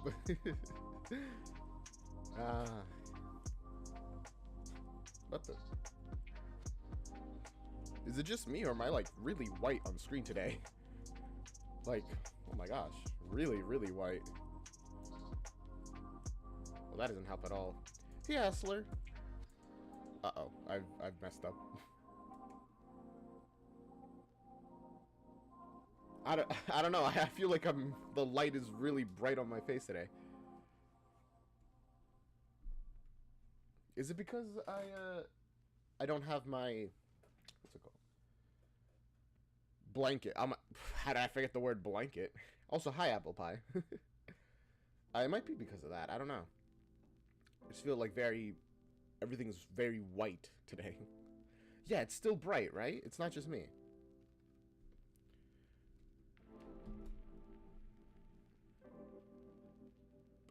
What the? Is it just me, or am I, like, really white on screen today? Like, oh my gosh. Really, really white. Well, that doesn't help at all. Hey, Hustler. Uh-oh. I've messed up. I don't know. I feel like the light is really bright on my face today. Is it because I don't have my, what's it called? Blanket. How did I forget the word blanket? Also, hi, apple pie. It might be because of that. I don't know. I just feel like everything's very white today. Yeah, it's still bright, right? It's not just me.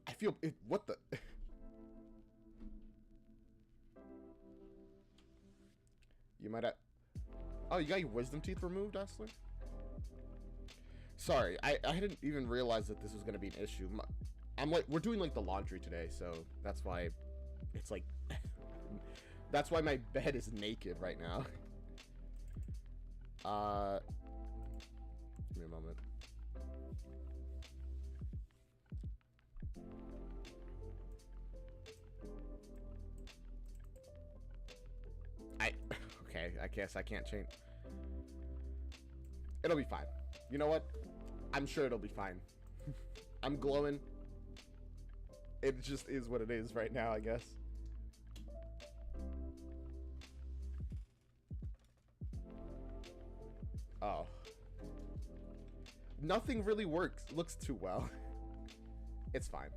I feel it. What the? You might have. Oh, you got your wisdom teeth removed, Hustler? Sorry, I didn't even realize that this was gonna be an issue. We're doing like the laundry today, so that's why it's like. That's why my bed is naked right now. Give me a moment. Okay, I guess I can't change. It'll be fine. You know what? I'm sure it'll be fine. I'm glowing. It just is what it is right now, I guess. Oh. Nothing really looks too well. It's fine.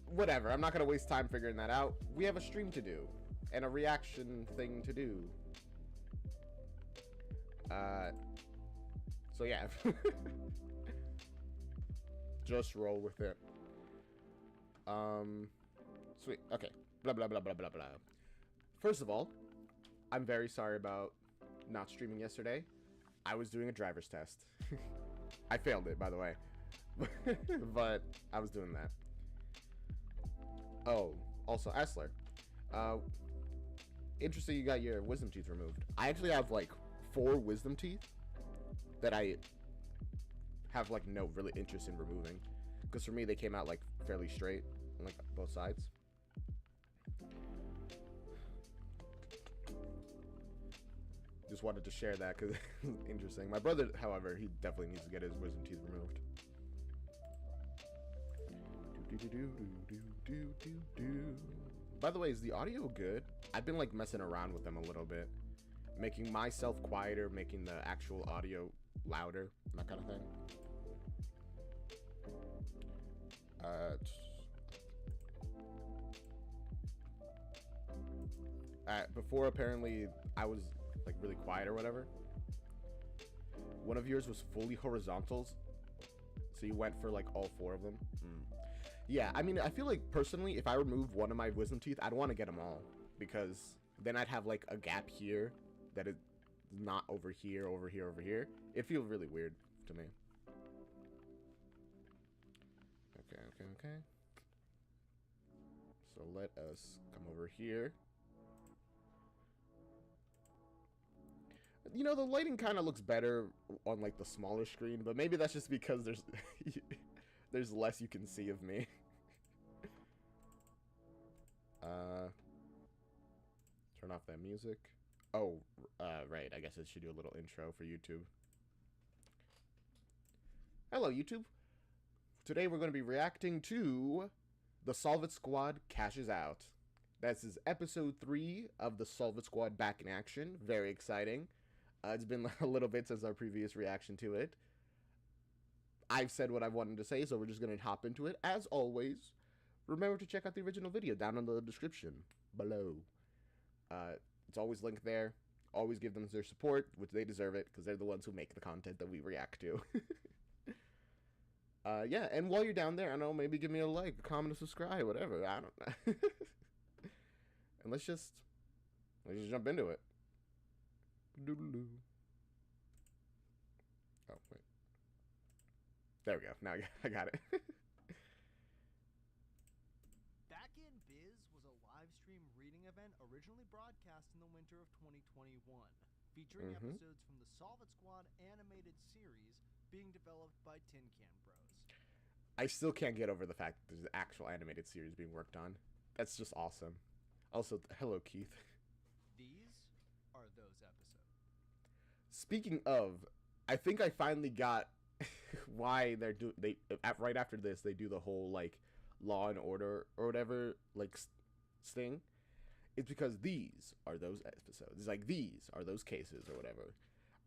Whatever, I'm not gonna waste time figuring that out. We have a stream to do. And a reaction thing to do. So yeah. Just roll with it. Sweet. Okay. Blah, blah, blah, blah, blah, blah. First of all, I'm very sorry about not streaming yesterday. I was doing a driver's test. I failed it, by the way. But I was doing that. Oh, also, Essler. Interesting you got your wisdom teeth removed. I actually have, like, 4 wisdom teeth that I have, like, no really interest in removing. Because for me, they came out, like, fairly straight on, like, both sides. Just wanted to share that because it's interesting. My brother, however, he definitely needs to get his wisdom teeth removed. By the way, is the audio good? I've been like messing around with them a little bit, making myself quieter, making the actual audio louder, that kind of thing. Before apparently I was like really quiet or whatever. One of yours was fully horizontals, so you went for like all 4 of them. Yeah, I mean, I feel like personally, if I removed one of my wisdom teeth, I'd want to get them all, because then I'd have like a gap here that is not over here, over here, over here. It'd feel really weird to me. Okay. So let us come over here. You know, the lighting kind of looks better on like the smaller screen, but maybe that's just because there's there's less you can see of me. Turn off that music. Oh, right. I guess I should do a little intro for YouTube. Hello, YouTube. Today we're going to be reacting to the Solve It Squad Cashes Out. This is episode 3 of the Solve It Squad back in action. Very exciting. It's been a little bit since our previous reaction to it. I've said what I wanted to say, so we're just going to hop into it. As always, remember to check out the original video down in the description below. It's always linked there. Always give them their support, which they deserve it, because they're the ones who make the content that we react to. Yeah, and while you're down there, I don't know, maybe give me a like, a comment, a subscribe, whatever. I don't know. And let's just jump into it. Doodaloo. Oh, wait. There we go. Now I got it. Biz was a live stream reading event originally broadcast in the winter of 2021, featuring episodes from the Solid Squad animated series being developed by Tin Can Bros. I still can't get over the fact that there's an actual animated series being worked on. That's just awesome. Also, hello, Keith. These are those episodes. Speaking of, I think I finally got why right after this they do the whole like Law and Order or whatever like sting. It's because these are those episodes. It's like these are those cases or whatever.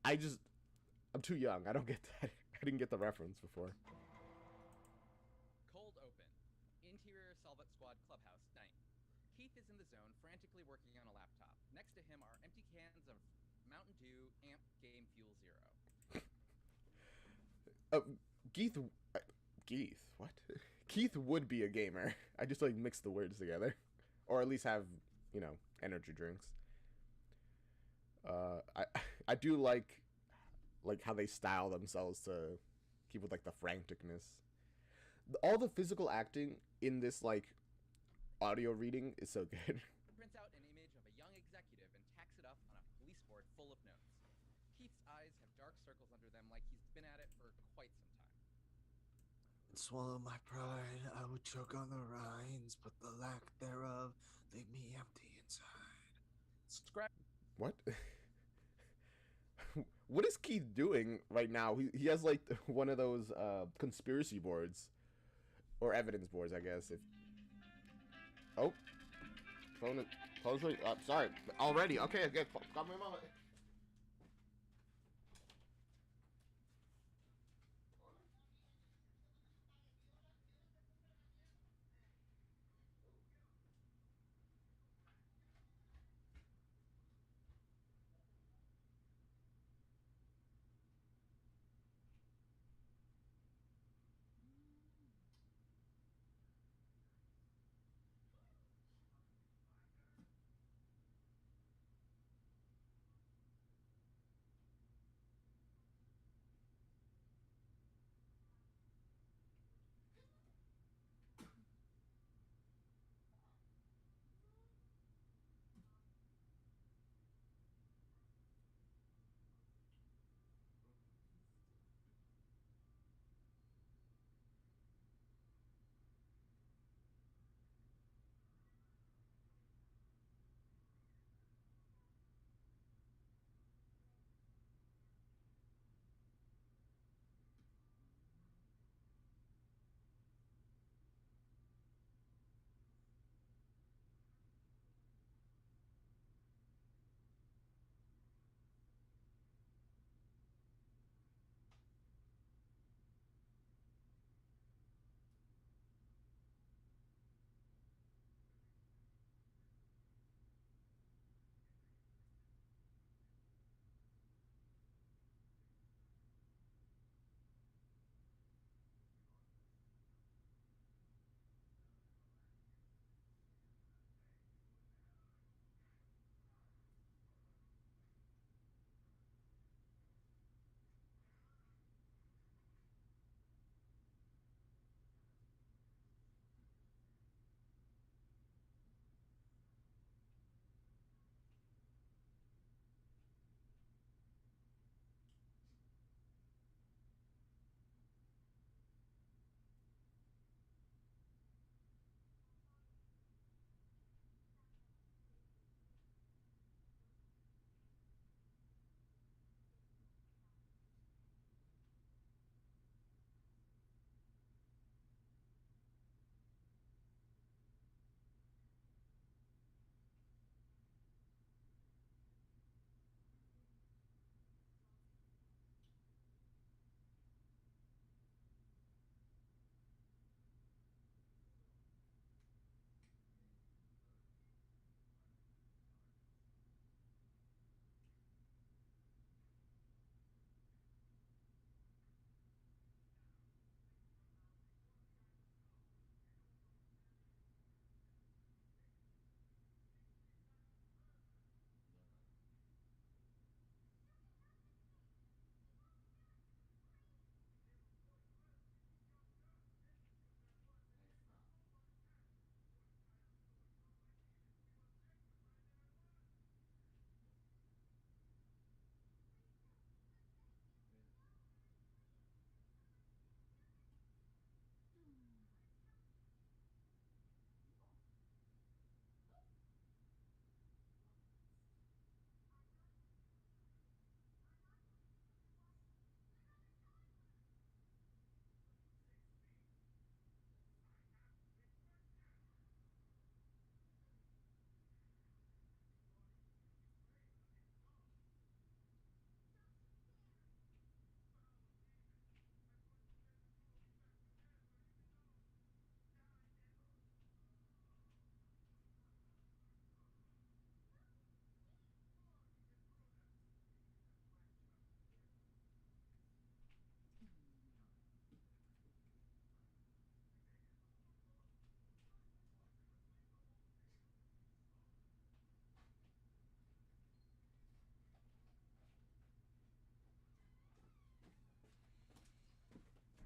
I'm too young. I don't get that. I didn't get the reference before. Cold open. Interior Solvet Squad clubhouse night. Keith is in the zone, frantically working on a laptop. Next to him are empty cans of Mountain Dew Amp Game Fuel Zero. Keith, what? Keith would be a gamer. I just like mix the words together, or at least have energy drinks. I do like how they style themselves to keep with like the franticness. All the physical acting in this like audio reading is so good. Prints out an image of a young executive and tacks it up on a police board full of notes. Keith's eyes have dark circles under them like he's been at it for quite some time. Swallow my pride, I would choke on the rinds, but the lack thereof leave me empty inside. Scrap. What? What is Keith doing right now? He has like one of those conspiracy boards or evidence boards, I guess. Phone is sorry. Already. Okay, got me a moment.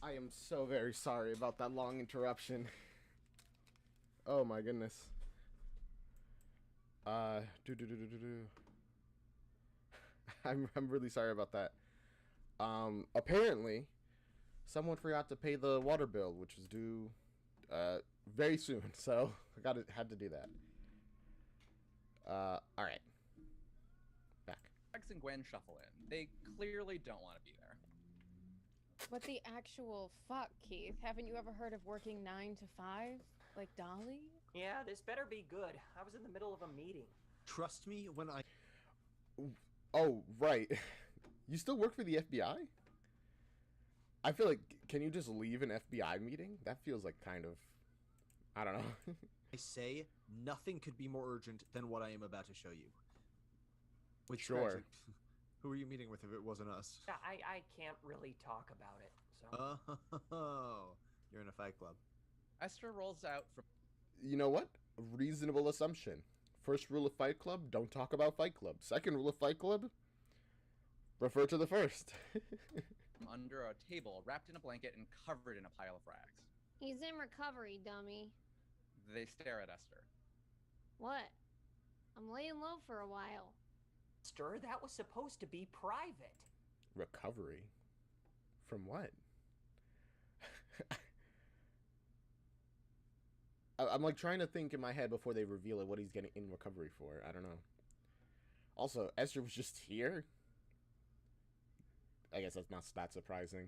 I am so very sorry about that long interruption. Oh my goodness. Do. I'm really sorry about that. Apparently, someone forgot to pay the water bill, which is due, very soon. So I had to do that. All right. Back. Rex and Gwen shuffle in. They clearly don't want to be there. What the actual fuck, Keith? Haven't you ever heard of working 9 to 5? Like Dolly? Yeah, this better be good. I was in the middle of a meeting. Trust me when I... Oh, right. You still work for the FBI? I feel like, can you just leave an FBI meeting? That feels like kind of, I don't know. I say nothing could be more urgent than what I am about to show you. Wait, Sure. Scratchy, who are you meeting with if it wasn't us? I can't really talk about it, so... Oh, you're in a fight club. Esther rolls out from You know what? Reasonable assumption. First rule of Fight Club, don't talk about Fight Club. Second rule of Fight Club, refer to the first. under a table, wrapped in a blanket and covered in a pile of rags. He's in recovery, dummy. They stare at Esther. What? I'm laying low for a while. Esther, that was supposed to be private. Recovery? From what? I'm like trying to think in my head before they reveal it what he's getting in recovery for. I don't know. Also, Esther was just here? I guess that's not that surprising.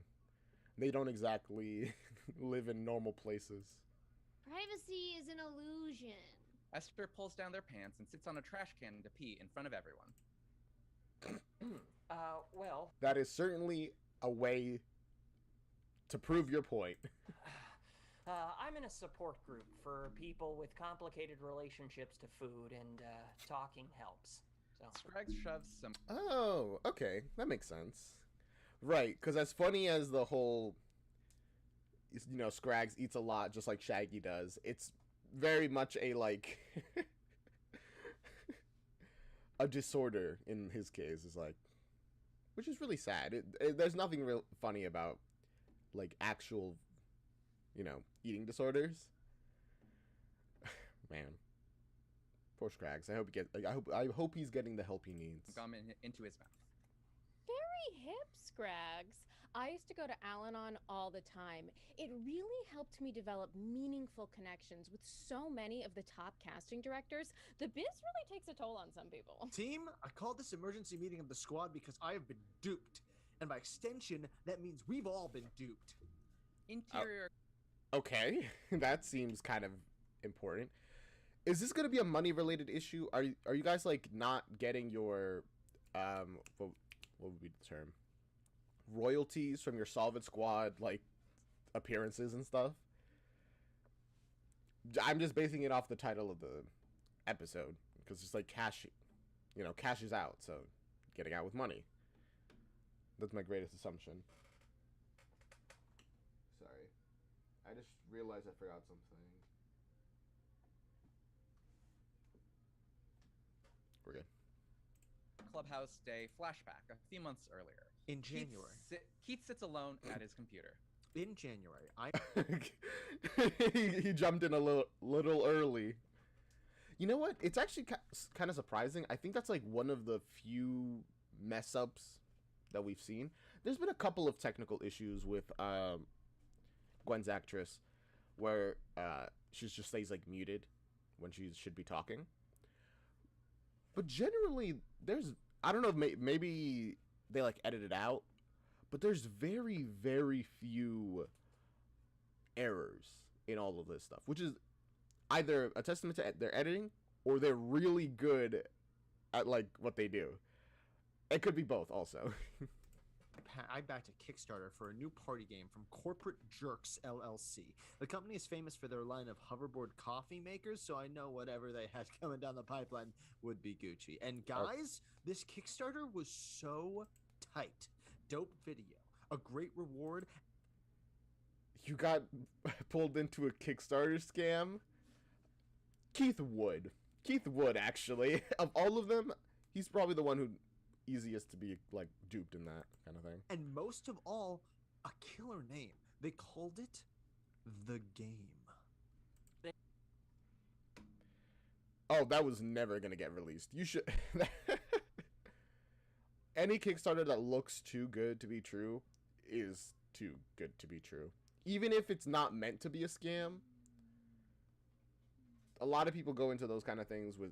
They don't exactly live in normal places. Privacy is an illusion. Esther pulls down their pants and sits on a trash can to pee in front of everyone. Well... That is certainly a way to prove your point. I'm in a support group for people with complicated relationships to food, and talking helps. So. Scraggs shoves some... Oh, okay. That makes sense. Right, because as funny as the whole, you know, Scraggs eats a lot just like Shaggy does, it's very much a, like, a disorder in his case, is like, which is really sad. There's nothing real funny about, like, actual, you know, eating disorders. Man, poor Scraggs. I hope he's getting the help he needs. Gum into his mouth. Very hip, Scraggs. I used to go to Al-Anon all the time. It really helped me develop meaningful connections with so many of the top casting directors. The biz really takes a toll on some people. Team, I called this emergency meeting of the squad because I have been duped. And by extension, that means we've all been duped. Interior... Okay, that seems kind of important. Is this going to be a money-related issue? Are you guys, like, not getting your, what would be the term? Royalties from your Solid Squad, like, appearances and stuff? I'm just basing it off the title of the episode, because it's like cash, you know, cash is out, so getting out with money. That's my greatest assumption. Sorry. I just realized I forgot something. We're good. Clubhouse Day flashback a few months earlier. In January. Keith sits alone at his computer. In January, he jumped in a little early. You know what? It's actually kind of surprising. I think that's like one of the few mess ups that we've seen. There's been a couple of technical issues with Gwen's actress where she just stays like muted when she should be talking. But generally, I don't know if maybe they like edit it out, but there's very, very few errors in all of this stuff, which is either a testament to their editing or they're really good at like what they do. It could be both also. I backed a Kickstarter for a new party game from Corporate Jerks LLC. The company is famous for their line of hoverboard coffee makers, so I know whatever they had coming down the pipeline would be Gucci. And guys, this Kickstarter was so tight. Dope video, a great reward. You got pulled into a Kickstarter scam? Keith Wood, actually. Of all of them, he's probably the one who easiest to be like duped in that kind of thing. And most of all, a killer name. They called it the game. Oh, that was never gonna get released. You should. Any Kickstarter that looks too good to be true is too good to be true. Even if it's not meant to be a scam, a lot of people go into those kind of things with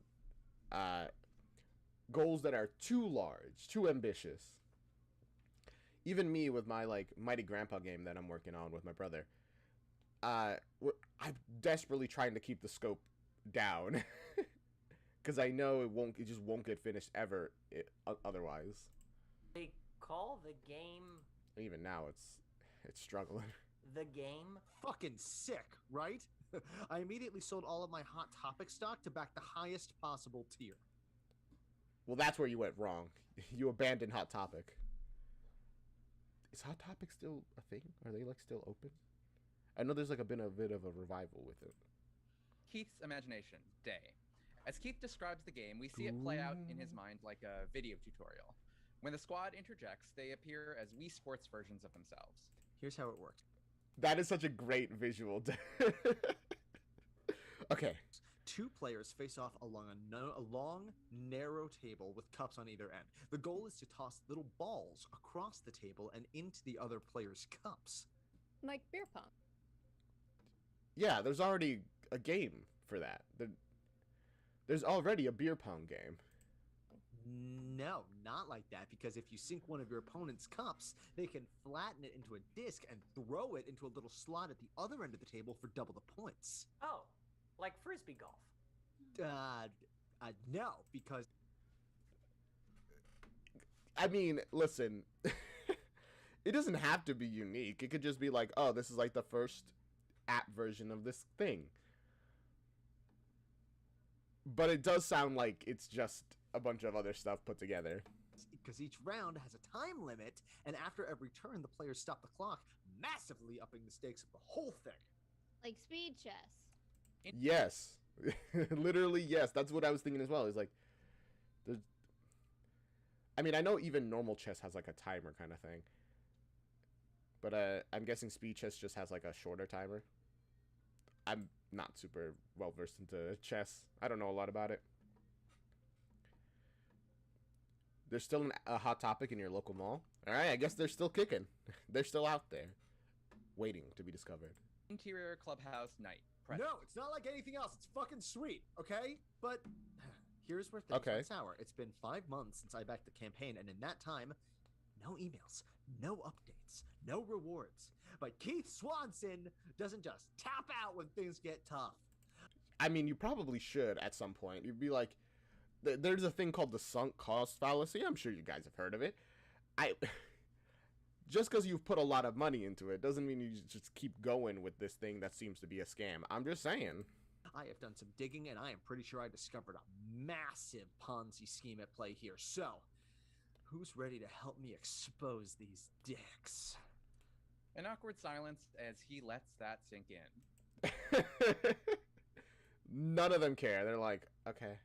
goals that are too large, too ambitious. Even me with my like Mighty Grandpa game that I'm working on with my brother, I'm desperately trying to keep the scope down because I know it just won't get finished ever otherwise. They call the game Even now, it's struggling. the game? Fucking sick, right? I immediately sold all of my Hot Topic stock to back the highest possible tier. Well, that's where you went wrong. You abandoned Hot Topic. Is Hot Topic still a thing? Are they like still open? I know there's like been a bit of a revival with it. Keith's imagination, Day. As Keith describes the game, we see it play out in his mind like a video tutorial. When the squad interjects, they appear as Wii Sports versions of themselves. Here's how it works. That is such a great visual. Okay. 2 players face off along a long, narrow table with cups on either end. The goal is to toss little balls across the table and into the other player's cups. Like beer pong. Yeah, there's already a game for that. There's already a beer pong game. No, not like that, because if you sink one of your opponent's cups, they can flatten it into a disc and throw it into a little slot at the other end of the table for double the points. Oh, like frisbee golf. No, because... I mean, listen, it doesn't have to be unique. It could just be like, oh, this is like the first app version of this thing. But it does sound like it's just a bunch of other stuff put together. Because each round has a time limit, and after every turn, the players stop the clock, massively upping the stakes of the whole thing. Like speed chess. Yes. Literally, yes. That's what I was thinking as well. Is like, there's... I mean, I know even normal chess has like a timer kind of thing. But I'm guessing speed chess just has like a shorter timer. I'm not super well versed into chess. I don't know a lot about it. There's still a Hot Topic in your local mall. All right, I guess they're still kicking. They're still out there, waiting to be discovered. Interior clubhouse night. No, it's not like anything else. It's fucking sweet, okay? But here's where things went sour. It's been 5 months since I backed the campaign, and in that time, no emails, no updates, no rewards. But Keith Swanson doesn't just tap out when things get tough. I mean, you probably should at some point. You'd be like, there's a thing called the sunk cost fallacy. I'm sure you guys have heard of it. Just because you've put a lot of money into it doesn't mean you just keep going with this thing that seems to be a scam. I'm just saying. I have done some digging, and I am pretty sure I discovered a massive Ponzi scheme at play here. So, who's ready to help me expose these dicks? An awkward silence as he lets that sink in. None of them care. They're like, okay.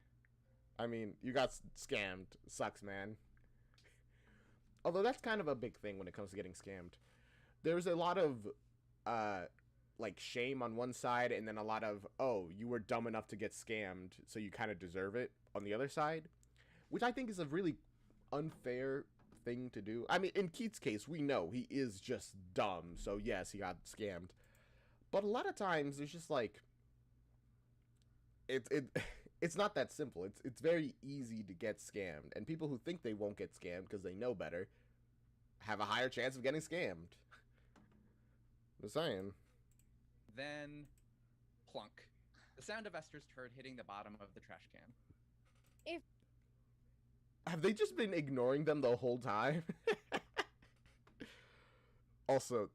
I mean, you got scammed. Sucks, man. Although that's kind of a big thing when it comes to getting scammed. There's a lot of, like, shame on one side, and then a lot of, oh, you were dumb enough to get scammed, so you kind of deserve it on the other side. Which I think is a really unfair thing to do. I mean, in Keith's case, we know he is just dumb, so yes, he got scammed. But a lot of times, there's just like... It's not that simple. It's very easy to get scammed. And people who think they won't get scammed because they know better have a higher chance of getting scammed. Just saying. Then, plunk. The sound of Esther's turd hitting the bottom of the trash can. Have they just been ignoring them the whole time? Also,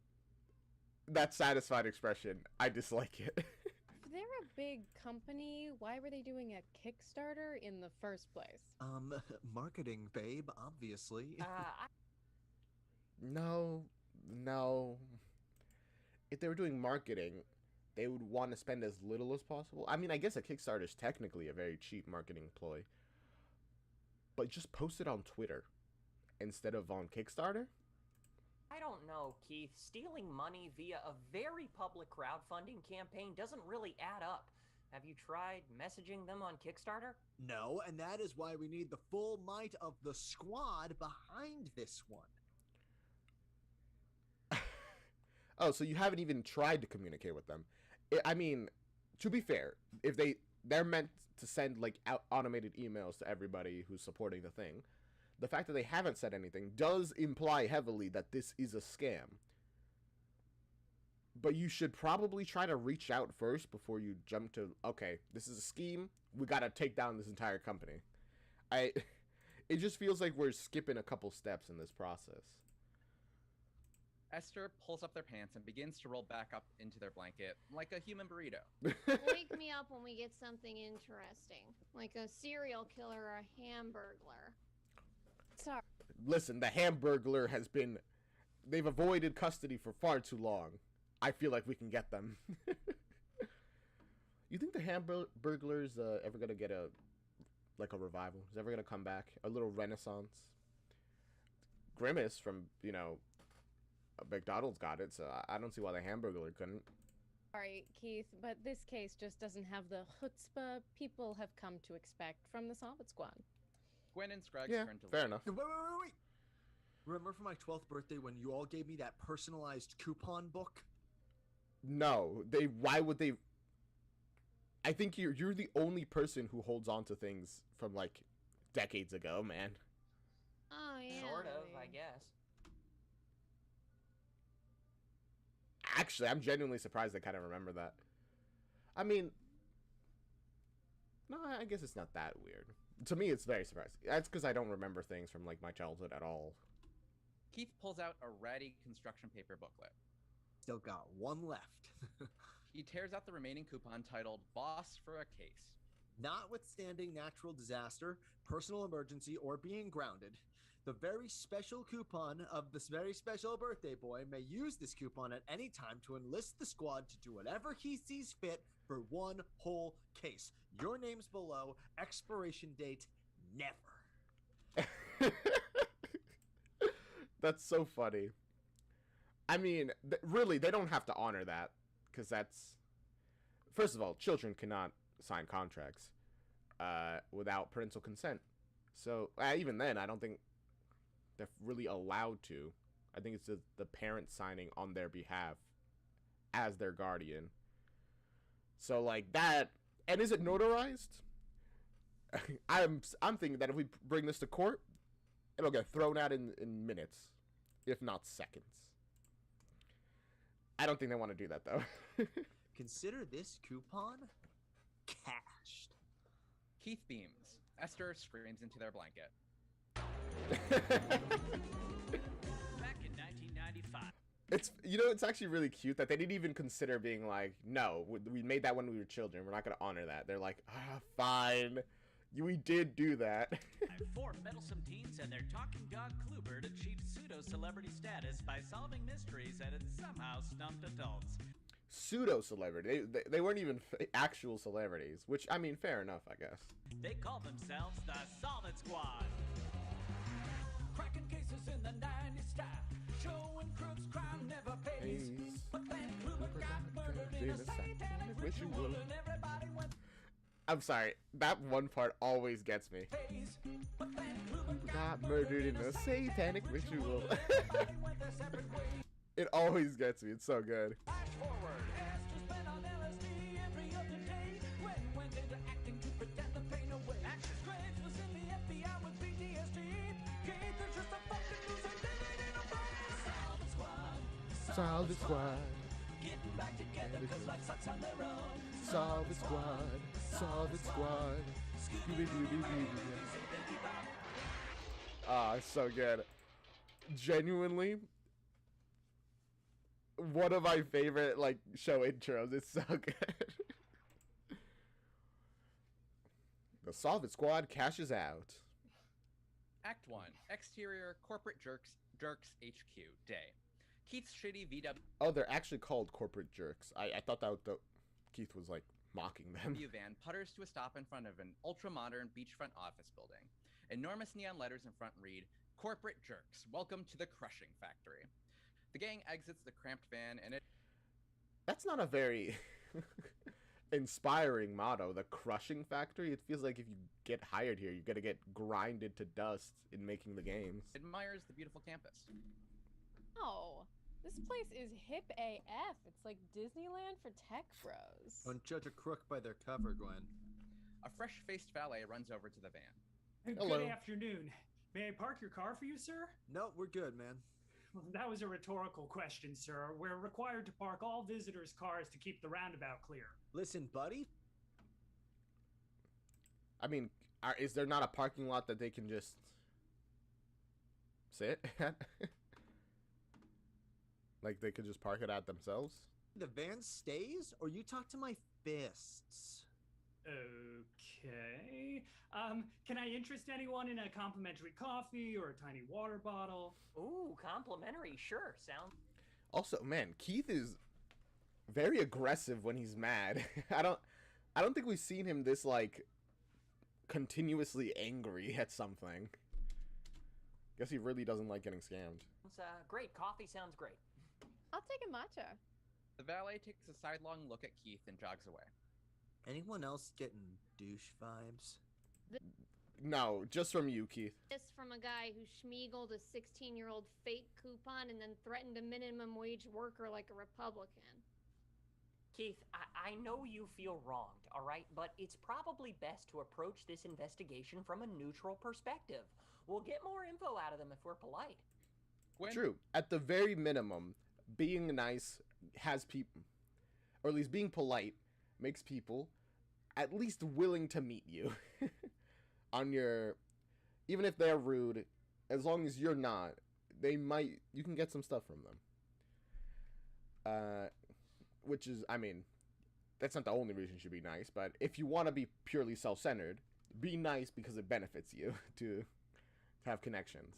that satisfied expression, I dislike it. If they're a big company, why were they doing a Kickstarter in the first place? Marketing, babe, obviously. No. If they were doing marketing, they would want to spend as little as possible. I mean, I guess a Kickstarter is technically a very cheap marketing ploy. But just post it on Twitter instead of on Kickstarter? I don't know, Keith. Stealing money via a very public crowdfunding campaign doesn't really add up. Have you tried messaging them on Kickstarter? No, and that is why we need the full might of the squad behind this one. Oh, so you haven't even tried to communicate with them. I mean, to be fair, if they're meant to send like automated emails to everybody who's supporting the thing, the fact that they haven't said anything does imply heavily that this is a scam. But you should probably try to reach out first before you jump to, okay, this is a scheme. We got to take down this entire company. It just feels like we're skipping a couple steps in this process. Esther pulls up their pants and begins to roll back up into their blanket like a human burrito. Wake me up when we get something interesting, like a serial killer or a hamburglar. Sorry. Listen, the Hamburglar they've avoided custody for far too long. I feel like we can get them. You think the Hamburglar's ever gonna get a revival? Is ever gonna come back? A little renaissance? Grimace from, McDonald's got it, so I don't see why the Hamburglar couldn't. Sorry, Keith, but this case just doesn't have the chutzpah people have come to expect from the Solid Squad. Gwen and Scruggs Yeah, turn to fair leave. enough. Wait. Remember for my 12th birthday when you all gave me that personalized coupon book? No, why would they? I think you're the only person who holds on to things from like decades ago, man. Oh yeah. Sort of, I guess. Actually, I'm genuinely surprised I kind of remember that. I mean, no, I guess it's not that weird. To me, it's very surprising. That's because I don't remember things from like my childhood at all. Keith pulls out a ratty construction paper booklet. Still got one left. He tears out the remaining coupon titled Boss for a Case. Notwithstanding natural disaster, personal emergency, or being grounded, the very special coupon of this very special birthday boy may use this coupon at any time to enlist the squad to do whatever he sees fit for one whole case. Your name's below, expiration date, never. That's so funny. I mean, really, they don't have to honor that, because that's... First of all, children cannot sign contracts without parental consent. So, even then, I don't think they're really allowed to. I think it's just the parent signing on their behalf as their guardian. So, like, that... And is it notarized? I'm thinking that if we bring this to court, it'll get thrown out in minutes, if not seconds. I don't think they want to do that, though. Consider this coupon cashed. Keith beams. Esther screams into their blanket. Back in 1995. It's actually really cute that they didn't even consider being like, no, we made that when we were children. We're not going to honor that. They're like, fine. We did do that. Four meddlesome teens and their talking dog Kluber achieved pseudo-celebrity status by solving mysteries that had somehow stumped adults. Pseudo-celebrity. They weren't even actual celebrities, which, I mean, fair enough, I guess. They called themselves the Solid Squad. Cracking cases in the 90s style. Showing crooks crime never pays. But then Kluber got murdered in a satanic ritual and everybody went... I'm sorry, that one part always gets me. Got murdered in a satanic ritual. It always gets me, it's so good. Solid Squad. Getting back together cause life sucks on their own. Solid Squad. Solid Squad. Ah, it's so good. Genuinely, one of my favorite show intros. It's so good. The Solid Squad cashes out. Act 1. Exterior Corporate Jerks HQ. Day. Keith's shitty VW Oh, they're actually called corporate jerks. I thought that Keith was mocking them. van putters to a stop in front of an ultra-modern beachfront office building. Enormous neon letters in front read, Corporate Jerks, welcome to the crushing factory. The gang exits the cramped van, and it That's not a very inspiring motto. The crushing factory. It feels like if you get hired here, you're gonna get grinded to dust in making the games. admires the beautiful campus. Oh, this place is hip AF. It's like Disneyland for tech bros. Don't judge a crook by their cover, Gwen. A fresh-faced valet runs over to the van. Hello. Good afternoon. May I park your car for you, sir? No, we're good, man. Well, that was a rhetorical question, sir. We're required to park all visitors' cars to keep the roundabout clear. Listen, buddy. I mean, is there not a parking lot that they can just sit at? Like they could just park it at themselves? The van stays, or you talk to my fists. Okay. Can I interest anyone in a complimentary coffee or a tiny water bottle? Ooh, complimentary, sure. Sounds. Also, man, Keith is very aggressive when he's mad. I don't think we've seen him this like continuously angry at something. Guess he really doesn't like getting scammed. Great. Coffee sounds great. I'll take a matcha. The valet takes a sidelong look at Keith and jogs away. Anyone else getting douche vibes? No, just from you, Keith. This from a guy who schmeagled a 16-year-old fake coupon and then threatened a minimum wage worker like a Republican. Keith, I know you feel wronged, all right? But it's probably best to approach this investigation from a neutral perspective. We'll get more info out of them if we're polite. Gwen, True. At the very minimum, being nice has people, or at least being polite, makes people at least willing to meet you on your, even if they're rude, as long as you're not, you can get some stuff from them. Which is, I mean, that's not the only reason you should be nice, but if you want to be purely self-centered, be nice because it benefits you to have connections.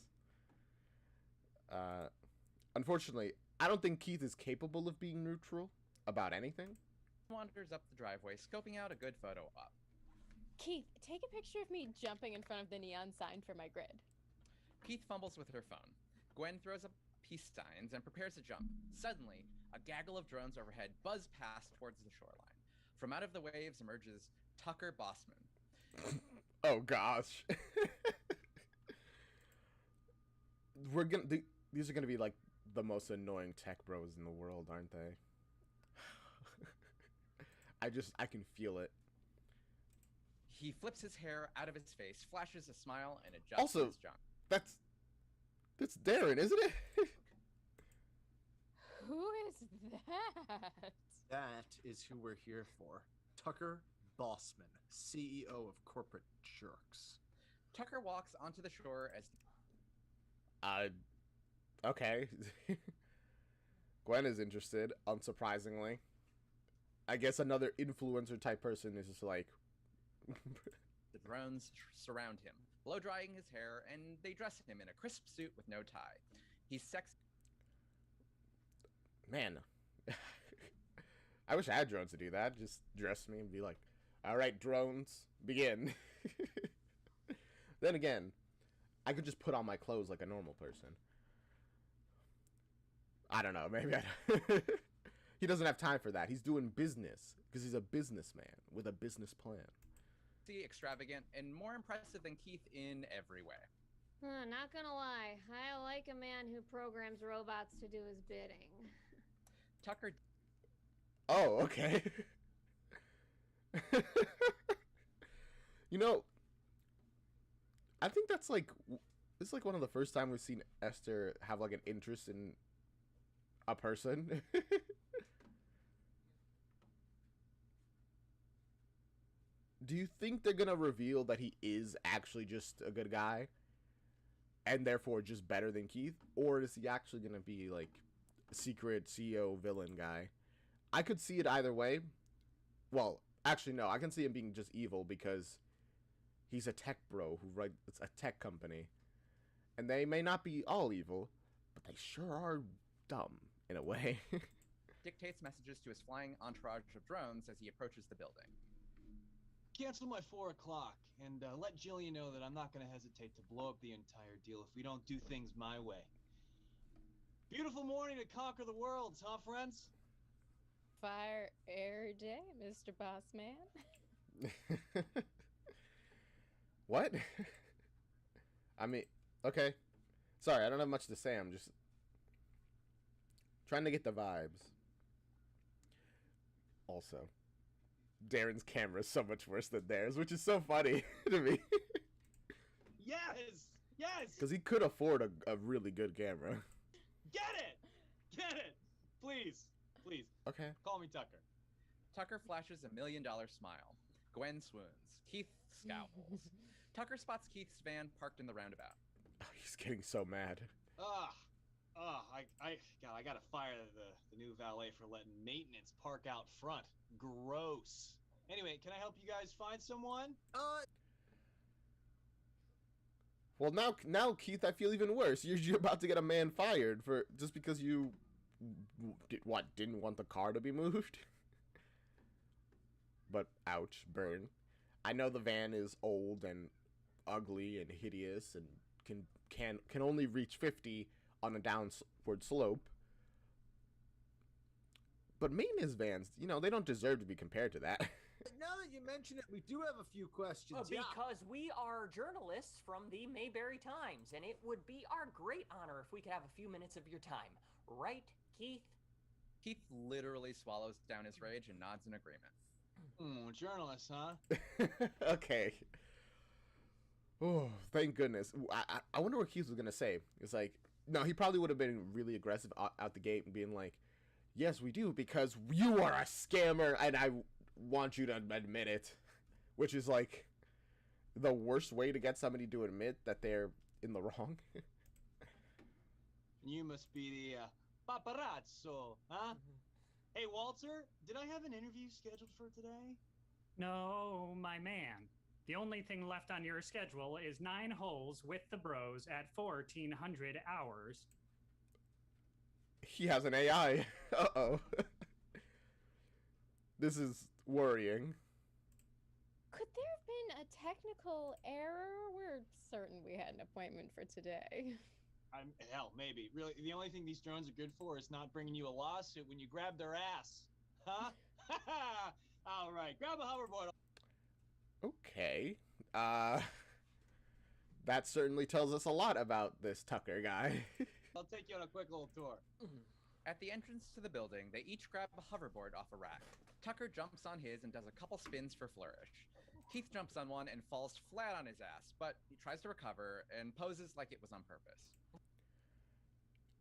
Unfortunately, I don't think Keith is capable of being neutral about anything. wanders up the driveway, scoping out a good photo op. Keith, take a picture of me jumping in front of the neon sign for my grid. Keith fumbles with her phone. Gwen throws up peace signs and prepares to jump. Suddenly, a gaggle of drones overhead buzz past towards the shoreline. From out of the waves emerges Tucker Bossman. Oh gosh. These are gonna be like the most annoying tech bros in the world, aren't they? I can feel it. He flips his hair out of his face, flashes a smile, and adjusts Also, his jump. That's Darren, isn't it? Who is that? That is who we're here for. Tucker Bossman, CEO of Corporate Jerks. Tucker walks onto the shore as Okay. Gwen is interested, unsurprisingly. I guess another influencer type person is just like... the drones surround him, blow-drying his hair, and they dress him in a crisp suit with no tie. He's sexy. Man. I wish I had drones to do that. Just dress me and be like, alright, drones, begin. Then again, I could just put on my clothes like a normal person. I don't know, maybe he doesn't have time for that. He's doing business, because he's a businessman with a business plan. Extravagant, and more impressive than Keith in every way. Not gonna lie, I like a man who programs robots to do his bidding. Tucker Oh, okay. You know, I think this is like one of the first time we've seen Esther have like an interest in a person. Do you think they're gonna reveal that he is actually just a good guy and therefore just better than Keith? Or is he actually gonna be like a secret CEO villain guy? I could see it either way. Well, actually no, I can see him being just evil because he's a tech bro who runs a tech company. And they may not be all evil, but they sure are dumb in a way. dictates messages to his flying entourage of drones as he approaches the building. Cancel my 4 o'clock, and let Jillian know that I'm not going to hesitate to blow up the entire deal if we don't do things my way. Beautiful morning to conquer the worlds, huh, friends? Fire air day, Mr. Boss Man. What? I mean, okay. Sorry, I don't have much to say. I'm just trying to get the vibes. Also, Darren's camera is so much worse than theirs, which is so funny to me. Yes! Yes! Because he could afford a really good camera. Get it! Get it! Please. Please. Okay. Call me Tucker. Tucker flashes $1 million smile. Gwen swoons. Keith scowls. Tucker spots Keith's van parked in the roundabout. Oh, he's getting so mad. I gotta fire the new valet for letting maintenance park out front. Gross. Anyway, can I help you guys find someone? Well, now, Keith, I feel even worse. You're about to get a man fired for just because you didn't want the car to be moved. But ouch, burn. I know the van is old and ugly and hideous and can only reach 50 on a downward slope. But maintenance vans, they don't deserve to be compared to that. Now that you mention it, we do have a few questions. Because we are journalists from the Mayberry Times, and it would be our great honor if we could have a few minutes of your time. Right, Keith? Keith literally swallows down his rage and nods in agreement. Journalist, huh? Okay. Oh, thank goodness. I wonder what Keith was going to say. It's like, no, he probably would have been really aggressive out the gate and being like, yes, we do, because you are a scammer, and I want you to admit it. Which is like the worst way to get somebody to admit that they're in the wrong. You must be the paparazzo, huh? Hey, Walter, did I have an interview scheduled for today? No, my man. The only thing left on your schedule is 9 holes with the bros at 1400 hours. He has an AI. Uh-oh. This is worrying. Could there have been a technical error? We're certain we had an appointment for today. Hell, maybe. Really, the only thing these drones are good for is not bringing you a lawsuit when you grab their ass. Huh? All right, grab a hoverboard. Okay. That certainly tells us a lot about this Tucker guy. I'll take you on a quick little tour. At the entrance to the building, they each grab a hoverboard off a rack. Tucker jumps on his and does a couple spins for flourish. Keith jumps on one and falls flat on his ass, but he tries to recover and poses like it was on purpose.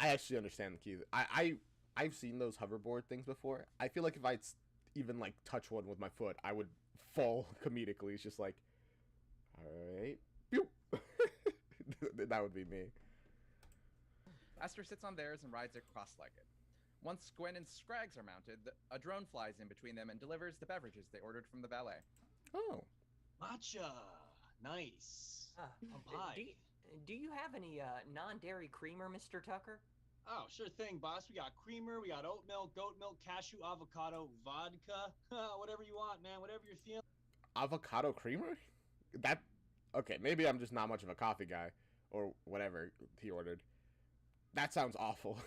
I actually understand Keith. I've seen those hoverboard things before. I feel like if I even like touch one with my foot, I would fall comedically. It's just like, all right, pew. That would be me. Esther sits on theirs and rides it cross-legged. Once Gwen and Scraggs are mounted, a drone flies in between them and delivers the beverages they ordered from the valet. Oh. Matcha. Nice. Pie. Do you have any non-dairy creamer, Mr. Tucker? Oh, sure thing, boss. We got creamer, we got oat milk, goat milk, cashew, avocado, vodka. Whatever you want, man. Whatever you're feeling. Avocado creamer? Okay, maybe I'm just not much of a coffee guy. Or whatever he ordered. That sounds awful.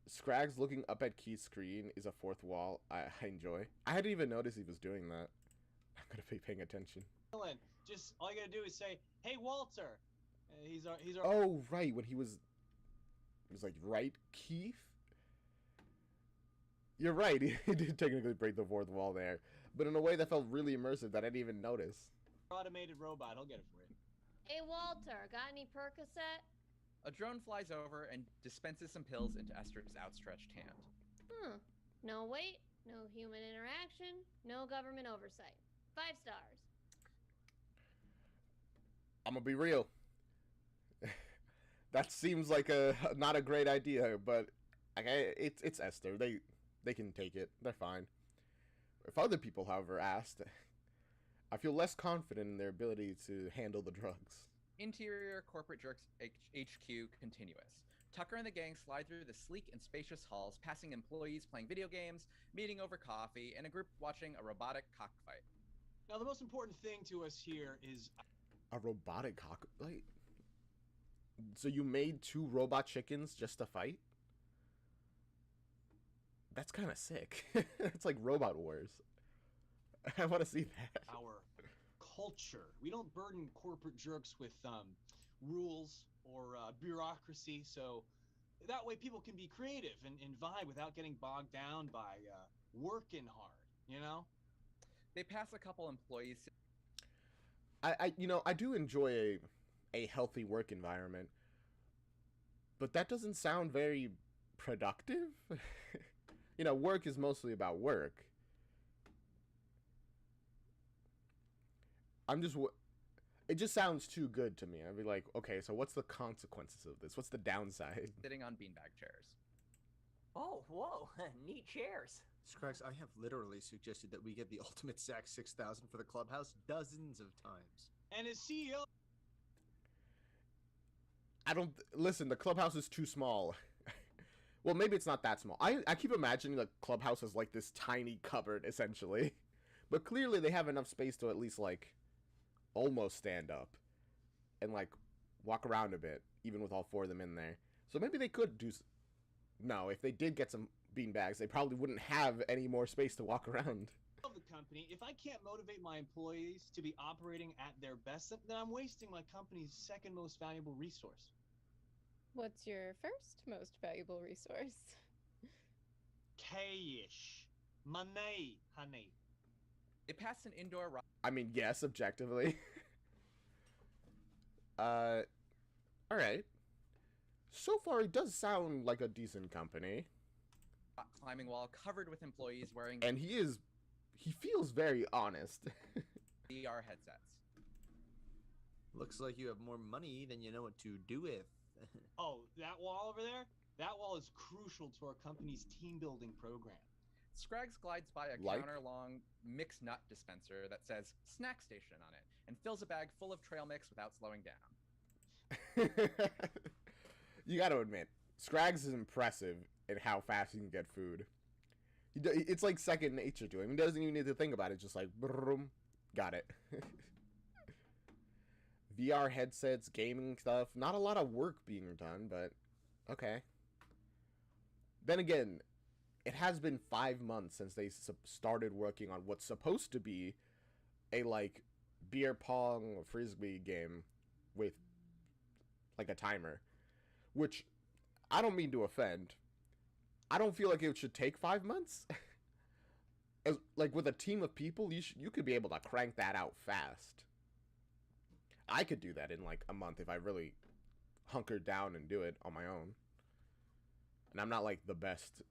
Scraggs looking up at Keith's screen is a fourth wall I enjoy. I hadn't even noticed he was doing that. I'm gonna be paying attention. Just all you gotta do is say, "Hey, Walter." He's our. Oh, right, when he was like, right, Keith? You're right, he did technically break the fourth wall there. But in a way that felt really immersive that I didn't even notice. Automated robot, I'll get it for you. Hey, Walter, got any Percocet? A drone flies over and dispenses some pills into Esther's outstretched hand. No wait, no human interaction, no government oversight. 5 stars. I'm gonna be real. That seems like not a great idea, but okay, it's Esther. They can take it. They're fine. If other people, however, asked, I feel less confident in their ability to handle the drugs. Interior Corporate Jerks HQ continuous. Tucker and the gang slide through the sleek and spacious halls, passing employees playing video games, meeting over coffee, and a group watching a robotic cockfight. Now, the most important thing to us here is... A robotic cock. Like, so you made 2 robot chickens just to fight? That's kind of sick. It's like Robot Wars. I want to see that. Our culture. We don't burden corporate jerks with rules or bureaucracy, so that way people can be creative and vibe without getting bogged down by working hard, you know? They pass a couple employees. I do enjoy a healthy work environment, but that doesn't sound very productive. Work is mostly about work. It just sounds too good to me. I'd be like, okay, so what's the consequences of this? What's the downside? Sitting on beanbag chairs. Oh, whoa, neat chairs. Scrags, I have literally suggested that we get the ultimate sack 6000 for the clubhouse dozens of times. And as CEO... Listen, the clubhouse is too small. Well, maybe it's not that small. I keep imagining the clubhouse as like this tiny cupboard, essentially. But clearly they have enough space to at least, like, almost stand up. And, like, walk around a bit, even with all 4 of them in there. So maybe they could do... No, if they did get some beanbags, they probably wouldn't have any more space to walk around. Of the company, if I can't motivate my employees to be operating at their best, then I'm wasting my company's second most valuable resource. What's your first most valuable resource? Cash. Money, honey. They pass an indoor... I mean, yes, objectively. Alright. So far, it does sound like a decent company. climbing wall covered with employees wearing... And he feels very honest. VR headsets. Looks like you have more money than you know what to do with. Oh, that wall over there? That wall is crucial to our company's team building program. Scraggs glides by a counter-long mixed nut dispenser that says snack station on it and fills a bag full of trail mix without slowing down. You gotta admit, Scraggs is impressive in how fast he can get food. It's like second nature to him. He doesn't even need to think about it. Just like, boom, got it. VR headsets, gaming stuff. Not a lot of work being done, but okay. Then again, it has been 5 months since they started working on what's supposed to be a, like, beer pong frisbee game with, like, a timer. Which, I don't mean to offend. I don't feel like it should take 5 months. Like, with a team of people, you could be able to crank that out fast. I could do that in, like, a month if I really hunkered down and do it on my own. And I'm not, like, the best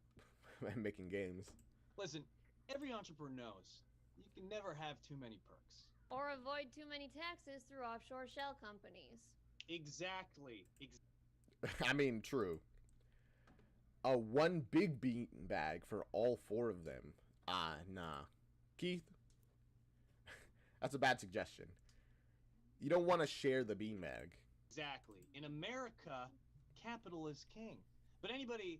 at making games. Listen, every entrepreneur knows you can never have too many perks. Or avoid too many taxes through offshore shell companies. Exactly. I mean, true. One big bean bag for all 4 of them. Nah. Keith? That's a bad suggestion. You don't want to share the beanbag. Exactly. In America, capital is king. But anybody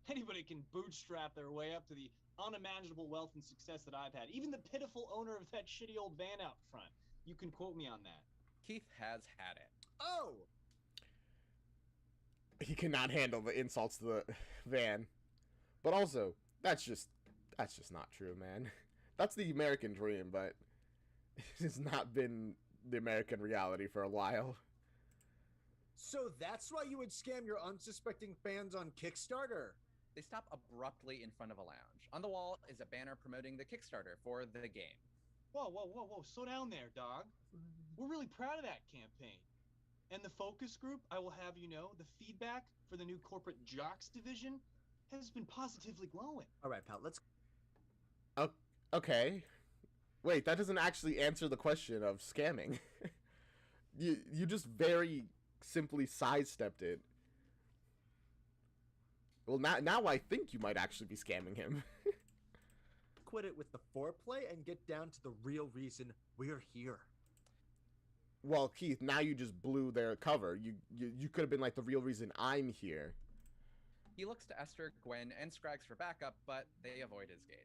can bootstrap their way up to the unimaginable wealth and success that I've had. Even the pitiful owner of that shitty old van out front. You can quote me on that. Keith has had it. Oh! He cannot handle the insults to the van. But also, that's just not true, man. That's the American dream, but it's not been the American reality for a while. So that's why you would scam your unsuspecting fans on Kickstarter? They stop abruptly in front of a lounge. On the wall is a banner promoting the Kickstarter for the game. Whoa. Slow down there, dog. We're really proud of that campaign. And the focus group, I will have you know, the feedback for the new corporate jocks division has been positively glowing. All right, pal, let's... Okay. Wait, that doesn't actually answer the question of scamming. You just very simply sidestepped it. Well, now I think you might actually be scamming him. Quit it with the foreplay and get down to the real reason we're here. Well, Keith, now you just blew their cover. You could have been like, the real reason I'm here. He looks to Esther, Gwen, and Scraggs for backup, but they avoid his gaze.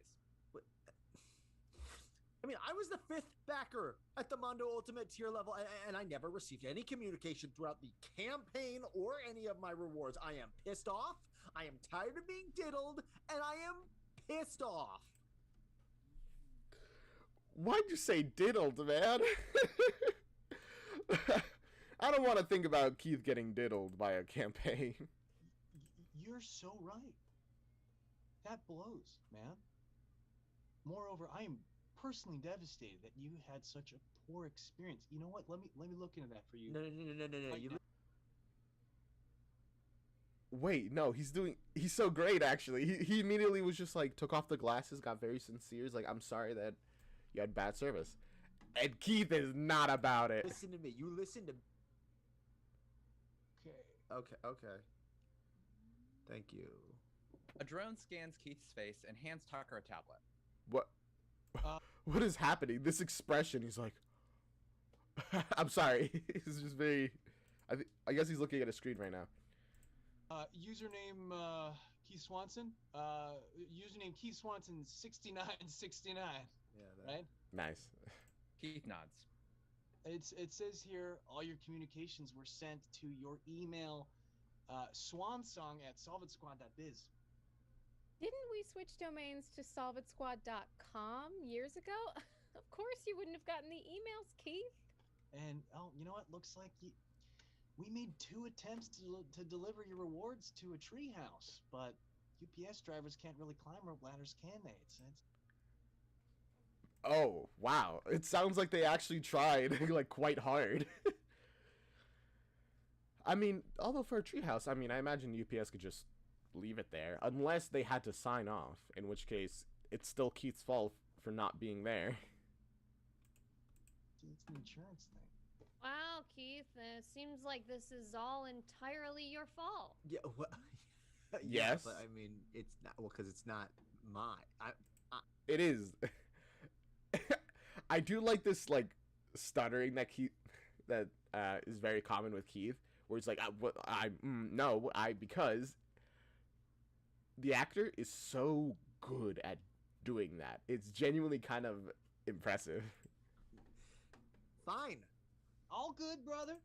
I mean, I was the 5th backer at the Mondo Ultimate tier level, and I never received any communication throughout the campaign or any of my rewards. I am pissed off. I am tired of being diddled, and I am pissed off. Why'd you say diddled, man? I don't want to think about Keith getting diddled by a campaign. You're so right. That blows, man. Moreover, I am personally devastated that you had such a poor experience. You know what? Let me look into that for you. No. Right now. Wait, no, he's so great, actually. He immediately was just like, took off the glasses, got very sincere. He's like, I'm sorry that you had bad service. And Keith is not about it. Listen to me. You listen to... Okay. Thank you. A drone scans Keith's face and hands Tucker a tablet. What? What is happening? This expression, he's like... I'm sorry. He's just very... I guess he's looking at a screen right now. Username Keith Swanson. Username Keith Swanson 6969. Yeah. Right. Nice. Keith nods. It says here all your communications were sent to your email, swansong@solvidsquad.biz. Didn't we switch domains to solvidsquad.com years ago? Of course you wouldn't have gotten the emails, Keith. And you know what? Looks like we made 2 attempts to deliver your rewards to a treehouse, but UPS drivers can't really climb rope ladders, can they? It's Oh, wow. It sounds like they actually tried, like, quite hard. I mean, although for a treehouse, I mean, I imagine UPS could just leave it there, unless they had to sign off, in which case, it's still Keith's fault for not being there. it's an insurance thing. Wow, Keith, seems like this is all entirely your fault. Yeah, well, Yes. but I mean, it's not, well, because it's not mine. It is. I do like this, like, stuttering that Keith, that is very common with Keith, where it's like, because the actor is so good at doing that. It's genuinely kind of impressive. Fine. All good, brother.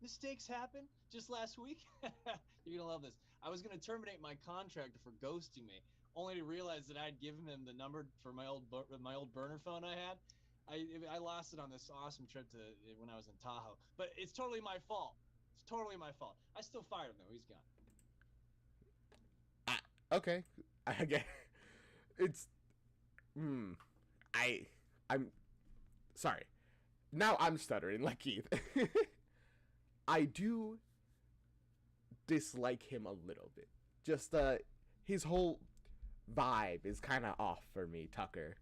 Mistakes happen. Just last week, you're gonna love this. I was gonna terminate my contractor for ghosting me, only to realize that I'd given him the number for my old burner phone I had. I lost it on this awesome trip to when I was in Tahoe. But it's totally my fault. It's totally my fault. I still fired him though. He's gone. Okay, I guess it's. I'm sorry. Now I'm stuttering like Keith. I do dislike him a little bit. Just his whole vibe is kind of off for me, Tucker.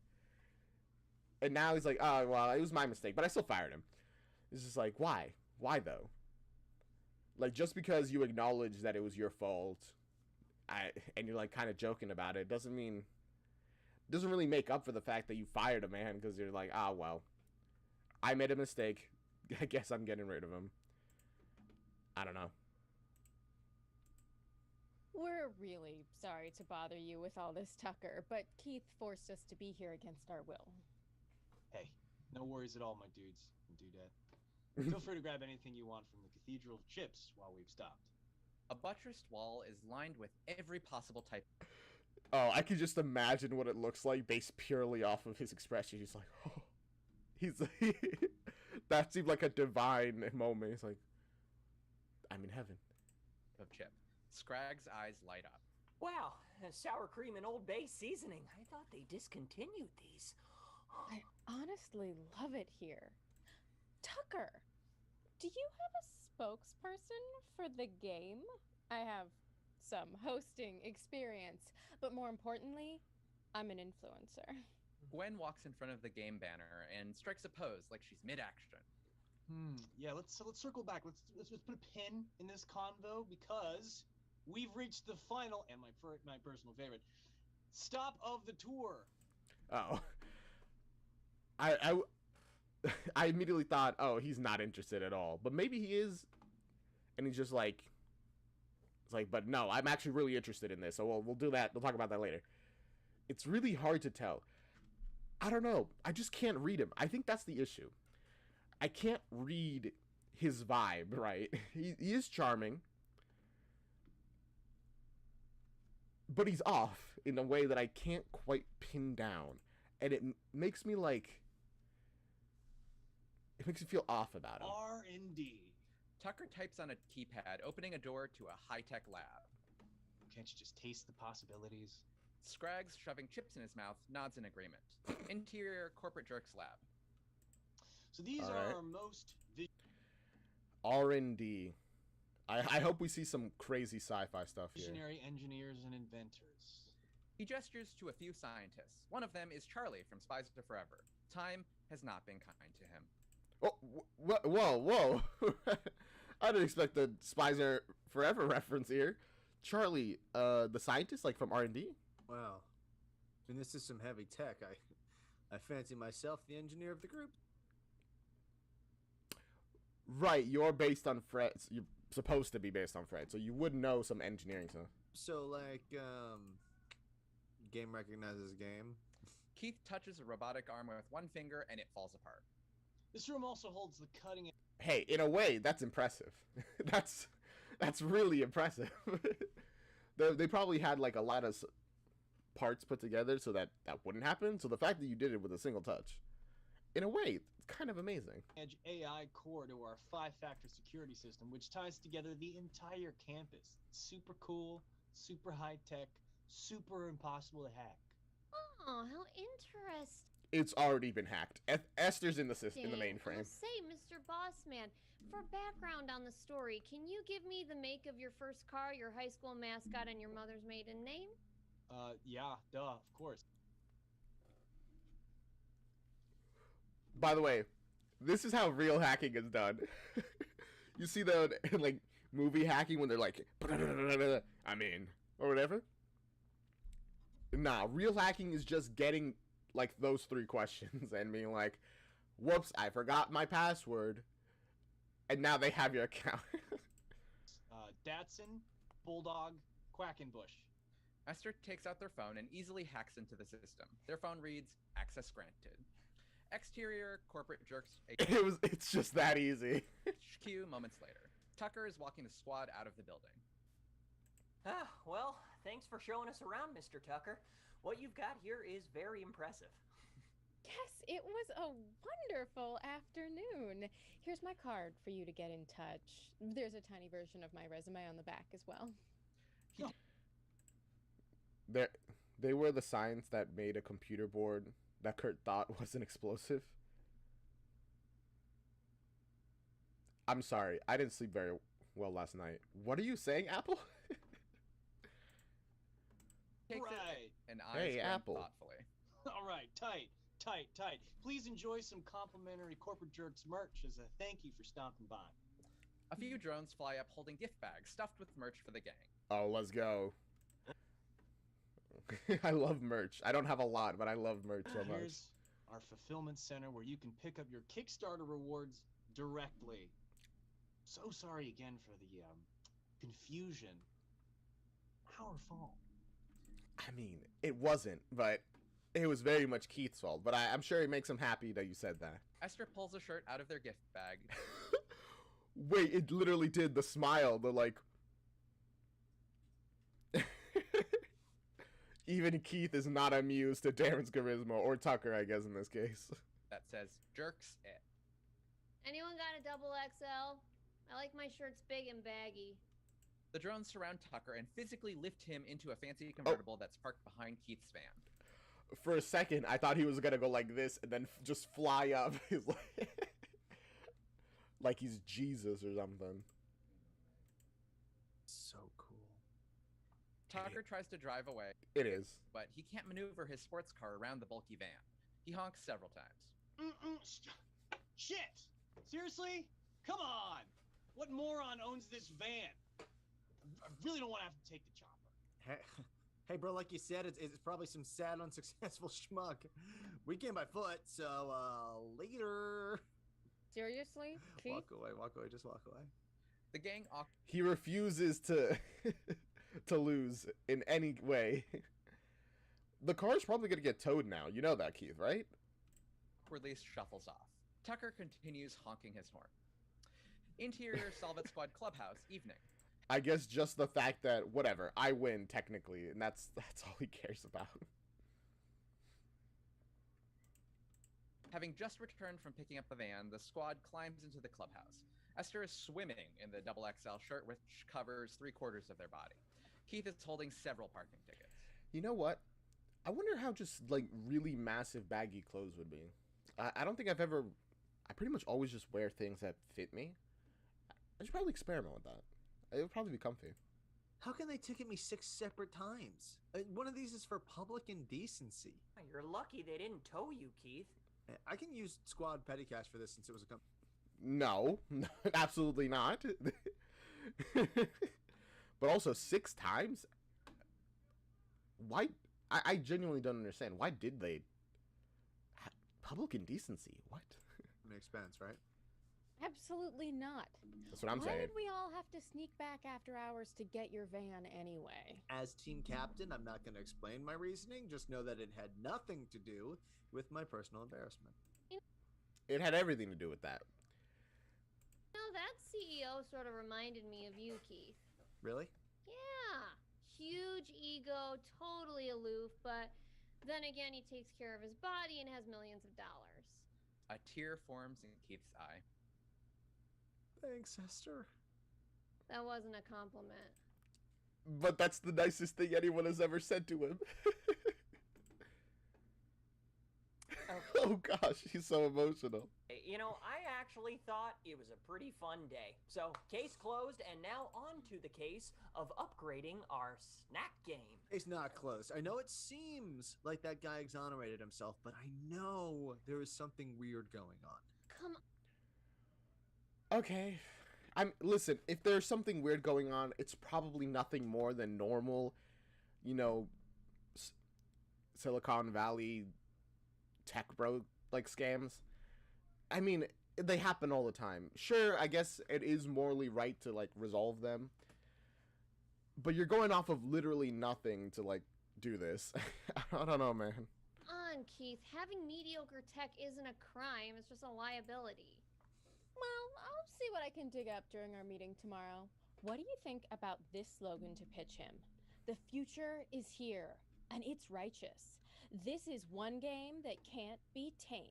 And now he's like, oh, well, it was my mistake, but I still fired him. It's just like, why? Why though? Like, just because you acknowledge that it was your fault, and you're like kind of joking about it, doesn't really make up for the fact that you fired a man because you're like, ah, well, I made a mistake. I guess I'm getting rid of him. I don't know. We're really sorry to bother you with all this, Tucker, but Keith forced us to be here against our will. Hey, no worries at all, my dudes and dudette. Feel free to grab anything you want from the Cathedral of Chips while we've stopped. A buttressed wall is lined with every possible type. Oh, I can just imagine what it looks like based purely off of his expression. He's like, oh. He's like, that seemed like a divine moment. He's like, I'm in heaven. Of chip. Scragg's eyes light up. Wow, sour cream and Old Bay seasoning. I thought they discontinued these. I honestly love it here. Tucker, do you have a spokesperson for the game? I have some hosting experience, but more importantly, I'm an influencer. Gwen walks in front of the game banner and strikes a pose like she's mid-action. Yeah, let's circle back. Let's just put a pin in this convo because we've reached the final and my personal favorite stop of the tour. Oh. I immediately thought, oh, he's not interested at all. But maybe he is, and he's just like, it's like, but no, I'm actually really interested in this, so we'll do that. We'll talk about that later. It's really hard to tell. I don't know. I just can't read him. I think that's the issue. I can't read his vibe, right? He is charming, but he's off in a way that I can't quite pin down. And it makes me like... It makes me feel off about him. R&D. Tucker types on a keypad, opening a door to a high-tech lab. Can't you just taste the possibilities? Scraggs, shoving chips in his mouth, nods in agreement. Interior Corporate Jerks lab. So these All are right. our most R&D. I hope we see some crazy sci-fi stuff here. visionary engineers and inventors. He gestures to a few scientists. One of them is Charlie from Spies Are Forever. Time has not been kind to him. Oh, whoa. I didn't expect the Spies Are Forever reference here. Charlie, the scientist, like from R&D? Wow. I mean, this is some heavy tech. I fancy myself the engineer of the group. Right, you're based on Fred. You're supposed to be based on Fred, so you would know some engineering stuff. So, like, game recognizes game. Keith touches a robotic arm with one finger and it falls apart. This room also holds the cutting edge. Hey, in a way, that's impressive. that's really impressive. They probably had like a lot of parts put together so that wouldn't happen. So the fact that you did it with a single touch, in a way, it's kind of amazing. Edge AI core to our 5-factor security system, which ties together the entire campus. Super cool, super high tech, super impossible to hack. Oh, how interesting. It's already been hacked. Esther's in the system, in the mainframe. Say, Mr. Bossman, for background on the story, can you give me the make of your first car, your high school mascot, and your mother's maiden name? Yeah, duh, of course. By the way, this is how real hacking is done. You see the like movie hacking when they're like, I mean, or whatever. Nah, real hacking is just getting like those 3 questions and being like, whoops, I forgot my password. And now they have your account. Datsun, Bulldog, Quackenbush. Esther takes out their phone and easily hacks into the system. Their phone reads, access granted. Exterior Corporate Jerks It's just that easy. HQ moments later. Tucker is walking the squad out of the building. Well, thanks for showing us around, Mr. Tucker. What you've got here is very impressive. Yes, it was a wonderful afternoon. Here's my card for you to get in touch. There's a tiny version of my resume on the back as well. They were the science that made a computer board that Kurt thought was an explosive. I'm sorry, I didn't sleep very well last night. What are you saying, Apple? Takes Right. it and eyes Hey, Gwen Apple. thoughtfully. All right, tight. Please enjoy some complimentary Corporate Jerks merch as a thank you for stopping by. A few drones fly up holding gift bags stuffed with merch for the gang. Oh, let's go. I love merch. I don't have a lot, but I love merch so much. Here's our fulfillment center where you can pick up your Kickstarter rewards directly. So sorry again for the confusion. Our fault. I mean, it wasn't, but it was very much Keith's fault. But I'm sure it makes him happy that you said that. Esther pulls a shirt out of their gift bag. Wait, it literally did. The smile, the like... Even Keith is not amused to Darren's charisma, or Tucker, I guess, in this case. That says, jerks it. Anyone got a double XL? I like my shirts big and baggy. The drones surround Tucker and physically lift him into a fancy convertible that's parked behind Keith's van. For a second, I thought he was gonna go like this and then just fly up. He's like he's Jesus or something. So cool. Tucker tries to drive away, It is. but he can't maneuver his sports car around the bulky van. He honks several times. Shit! Seriously? Come on! What moron owns this van? I really don't want to have to take the chopper. Hey, bro, like you said, it's probably some sad, unsuccessful schmuck. We came by foot, so, later. Seriously? Keith? Walk away, just walk away. The gang He refuses to to lose in any way. The car's probably gonna get towed now. You know that, Keith, right? Awkwardly shuffles off. Tucker continues honking his horn. Interior Solvit Squad clubhouse, evening. I guess just the fact that, whatever, I win, technically, and that's all he cares about. Having just returned from picking up the van, the squad climbs into the clubhouse. Esther is swimming in the double XL shirt, which covers 3/4 of their body. Keith is holding several parking tickets. You know what? I wonder how just, like, really massive baggy clothes would be. I don't think I've ever... I pretty much always just wear things that fit me. I should probably experiment with that. It would probably be comfy. How can they ticket me 6 separate times? One of these is for public indecency. You're lucky they didn't tow you, Keith. I can use squad petty cash for this since it was a No, absolutely not. But also 6 times? Why? I genuinely don't understand. Why did they? Public indecency? What? Makes sense, right? Absolutely not. That's what I'm Why saying. did we all have to sneak back after hours to get your van anyway? As team captain, I'm not going to explain my reasoning. Just know that it had nothing to do with my personal embarrassment. It had everything to do with that. No, that CEO sort of reminded me of you, Keith. Really? Yeah. Huge ego, totally aloof, but then again, he takes care of his body and has millions of dollars. A tear forms in Keith's eye. Thanks, Esther. That wasn't a compliment. But that's the nicest thing anyone has ever said to him. Oh gosh, he's so emotional. You know, I actually thought it was a pretty fun day. So, case closed, and now on to the case of upgrading our snack game. It's not close. I know it seems like that guy exonerated himself, but I know there is something weird going on. Come Okay. Listen, if there's something weird going on, it's probably nothing more than normal, you know, Silicon Valley tech bro like scams. I mean, they happen all the time. Sure, I guess it is morally right to like resolve them, but you're going off of literally nothing to like do this. I don't know, man. on, Keith. Having mediocre tech isn't a crime, it's just a liability. Well, I'll see what I can dig up during our meeting tomorrow. What do you think about this slogan to pitch him? The future is here, and it's righteous. This is one game that can't be tamed.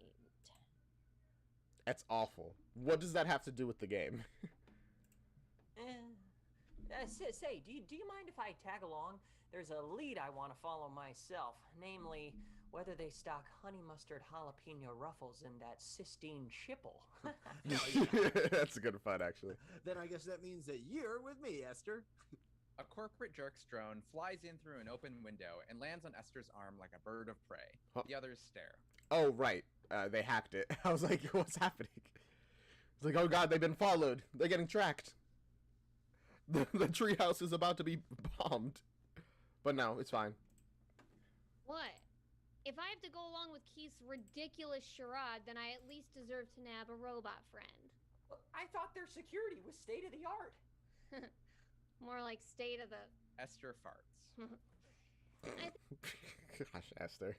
That's awful. What does that have to do with the game? Say, do you mind if I tag along? There's a lead I want to follow myself, namely whether they stock honey mustard jalapeno ruffles in that Sistine Chipple. That's a good fight, actually. Then I guess that means that you're with me, Esther. A corporate jerk's drone flies in through an open window and lands on Esther's arm like a bird of prey. Huh. The others stare. Oh, right. They hacked it. I was like, what's happening? It's like, oh god, they've been followed. They're getting tracked. The treehouse is about to be bombed. But no, it's fine. What? If I have to go along with Keith's ridiculous charade, then I at least deserve to nab a robot friend. I thought their security was state of the art. More like state of the... Esther farts. Gosh, Esther.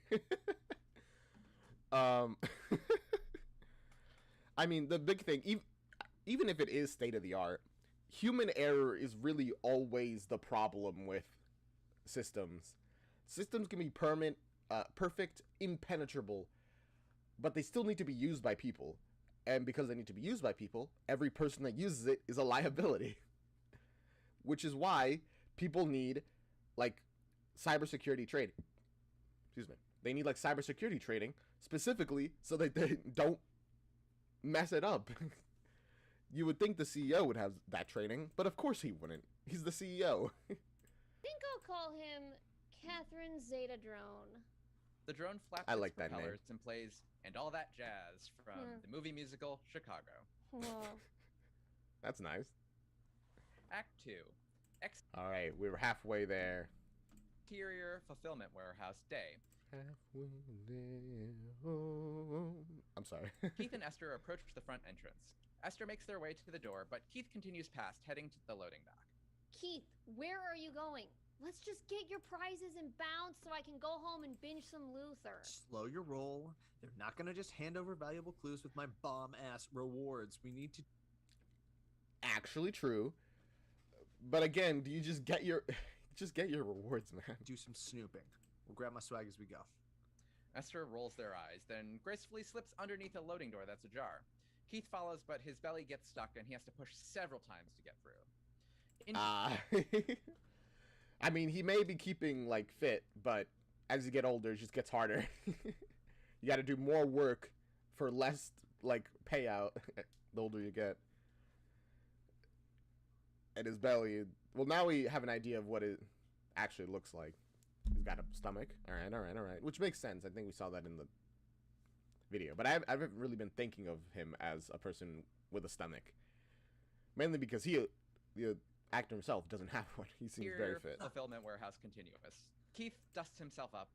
I mean, the big thing, even if it is state of the art, human error is really always the problem with systems. Systems can be perfect, impenetrable, but they still need to be used by people. And because they need to be used by people, every person that uses it is a liability. Which is why people need, like, cybersecurity training. Excuse me. They need, like, cybersecurity training, specifically so that they don't mess it up. You would think the CEO would have that training, but of course he wouldn't. He's the CEO. I think I'll call him Catherine Zeta Drone. The drone flaps I like its that name. propellers and plays "And All That Jazz" from the movie musical Chicago. Well, That's nice. Act 2. Alright, we were halfway there. Exterior fulfillment warehouse day. Halfway there. Oh. I'm sorry. Keith and Esther approach the front entrance. Esther makes their way to the door, but Keith continues past, heading to the loading dock. Keith, where are you going? Let's just get your prizes and bounce so I can go home and binge some Luther. Slow your roll. They're not gonna just hand over valuable clues with my bomb-ass rewards. We need to... Actually true. But again, do you just get your rewards, man? do some snooping. We'll grab my swag as we go. Esther rolls their eyes, then gracefully slips underneath a loading door that's ajar. Keith follows, but his belly gets stuck and he has to push several times to get through. I mean, he may be keeping, like, fit, but as you get older, it just gets harder. You gotta do more work for less, like, payout the older you get. And his belly... Well, now we have an idea of what it actually looks like. He's got a stomach. All right. Which makes sense. I think we saw that in the video. But I haven't really been thinking of him as a person with a stomach. Mainly because the actor himself doesn't have one. He seems very fit. Fulfillment warehouse continuous. Keith dusts himself off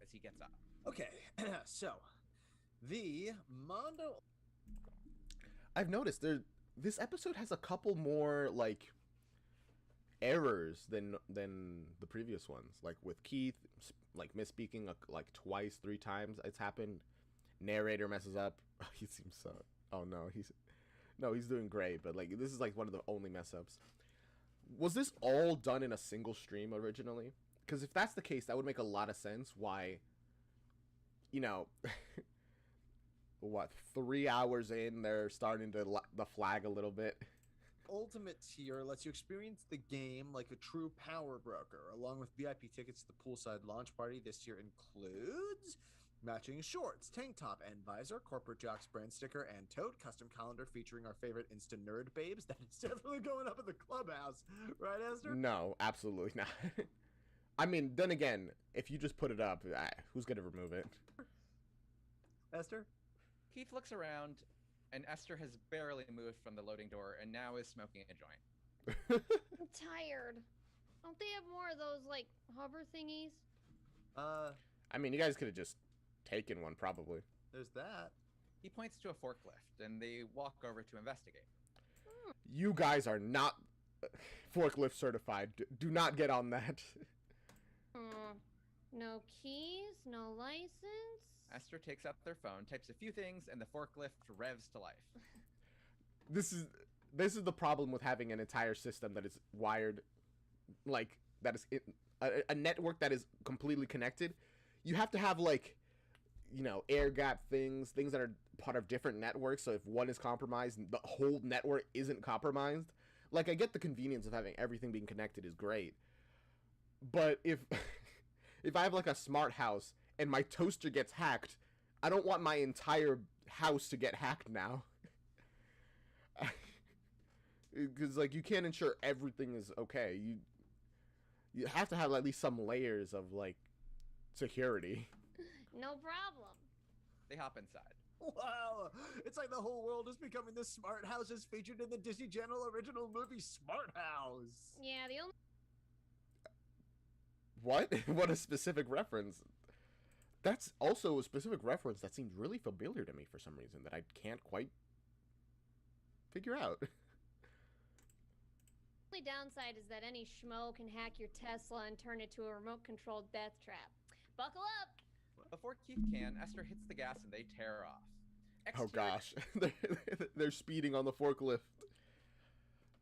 as he gets up. Okay, so the Mondo... I've noticed this episode has a couple more, like, errors than the previous ones. Like with Keith, like misspeaking like twice, 3 times it's happened. Narrator messes up. He seems so... Oh no, he's doing great, but like this is like one of the only mess ups. Was this all done in a single stream originally? Because if that's the case, that would make a lot of sense why, you know, what, 3 hours in, they're starting to the flag a little bit. Ultimate tier lets you experience the game like a true power broker. Along with VIP tickets to the poolside launch party, this tier includes matching shorts, tank top and visor, corporate jocks brand sticker and tote, custom calendar featuring our favorite Insta nerd babes. That is definitely going up in the clubhouse, right, Esther? No, absolutely not. I mean, then again, if you just put it up, who's gonna remove it? Esther? Keith looks around, and Esther has barely moved from the loading door and now is smoking a joint. I'm tired. Don't they have more of those, like, hover thingies? I mean, you guys could have just taken one, probably. There's that. He points to a forklift, and they walk over to investigate. You guys are not forklift certified. Do not get on that. No keys, no license. Esther takes out their phone, types a few things, and the forklift revs to life. This is the problem with having an entire system that is wired, like, that is a network that is completely connected. You have to have, like, you know, air gap things that are part of different networks, so if one is compromised, the whole network isn't compromised. Like, I get the convenience of having everything being connected is great, but if I have, like, a smart house and my toaster gets hacked, I don't want my entire house to get hacked now. Because, like, you can't ensure everything is okay. You have to have at least some layers of, like, security. No problem. They hop inside. Wow! It's like the whole world is becoming the smart houses featured in the Disney Channel original movie Smart House. Yeah, the only... What? What a specific reference. That's also a specific reference that seems really familiar to me for some reason that I can't quite figure out. The only downside is that any schmo can hack your Tesla and turn it to a remote-controlled death trap. Buckle up! Before Keith can, Esther hits the gas and they tear off. Oh gosh, they're speeding on the forklift.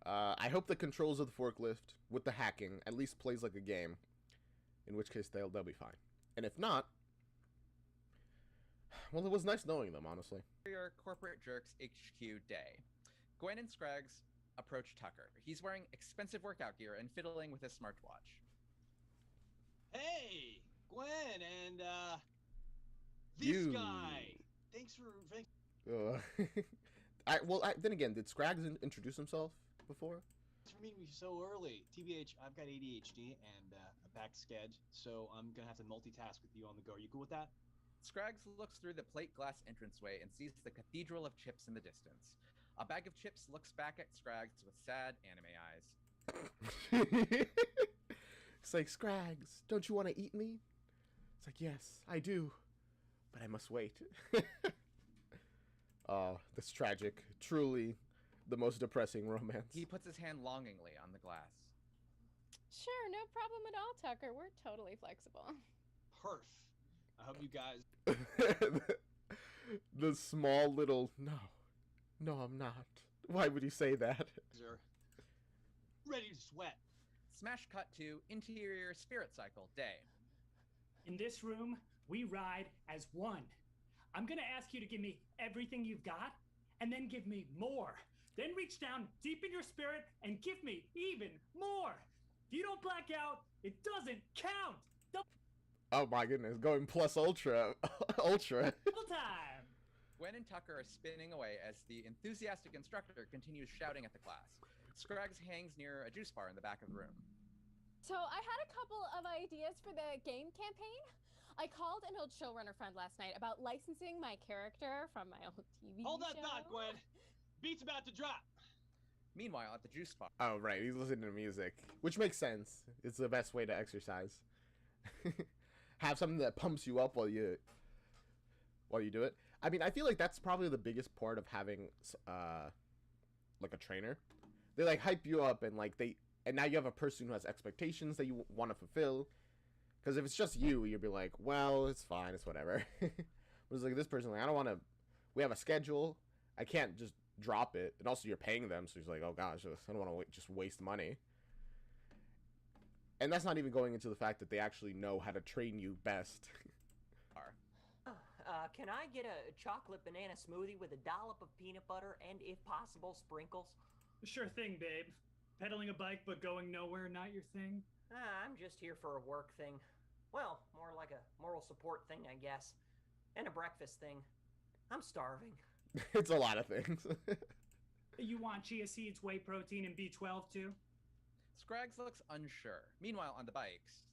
I hope the controls of the forklift with the hacking at least plays like a game, in which case they'll be fine. And if not, well, it was nice knowing them, honestly. Your Corporate Jerks HQ day. Gwen and Scraggs approach Tucker. He's wearing expensive workout gear and fiddling with his smartwatch. Hey, Gwen, and this guy. Thanks for. Then again, did Scraggs introduce himself before? Thanks for meeting me so early. TBH, I've got ADHD and a back sked, so I'm gonna have to multitask with you on the go. Are you cool with that? Scraggs looks through the plate glass entranceway and sees the Cathedral of Chips in the distance. A bag of chips looks back at Scraggs with sad anime eyes. It's like, Scraggs, don't you want to eat me? It's like, yes, I do, but I must wait. Oh, that's tragic. Truly the most depressing romance. He puts his hand longingly on the glass. Sure, no problem at all, Tucker. We're totally flexible. Perf. I hope you guys The small little no, I'm not. Why would you say that? are ready to sweat. Smash cut to interior spirit cycle day. In this room, we ride as one. I'm gonna ask you to give me everything you've got, and then give me more. Then reach down deep in your spirit and give me even more. If you don't black out, it doesn't count. Oh my goodness, going plus ultra. Ultra. Double time. Gwen and Tucker are spinning away as the enthusiastic instructor continues shouting at the class. Scruggs hangs near a juice bar in the back of the room. So I had a couple of ideas for the game campaign. I called an old showrunner friend last night about licensing my character from my old TV Hold that show. thought, Gwen. Beat's about to drop. Meanwhile, at the juice bar, Oh right, he's listening to music, which makes sense. It's the best way to exercise. Have something that pumps you up while you do it. I mean, I feel like that's probably the biggest part of having like a trainer. They like hype you up and and now you have a person who has expectations that you want to fulfill. Because if it's just you, you'll be like, well, it's fine, it's whatever. But it's like this person, like, I don't want to. We have a schedule. I can't just drop it. And also, you're paying them, so he's like, oh gosh, I don't want to just waste money. And that's not even going into the fact that they actually know how to train you best. Can I get a chocolate banana smoothie with a dollop of peanut butter and, if possible, sprinkles? Sure thing, babe. Pedaling a bike but going nowhere, not your thing? I'm just here for a work thing. Well, more like a moral support thing, I guess. And a breakfast thing. I'm starving. It's a lot of things. You want chia seeds, whey protein, and B12 too? Scruggs looks unsure. Meanwhile, on the bikes,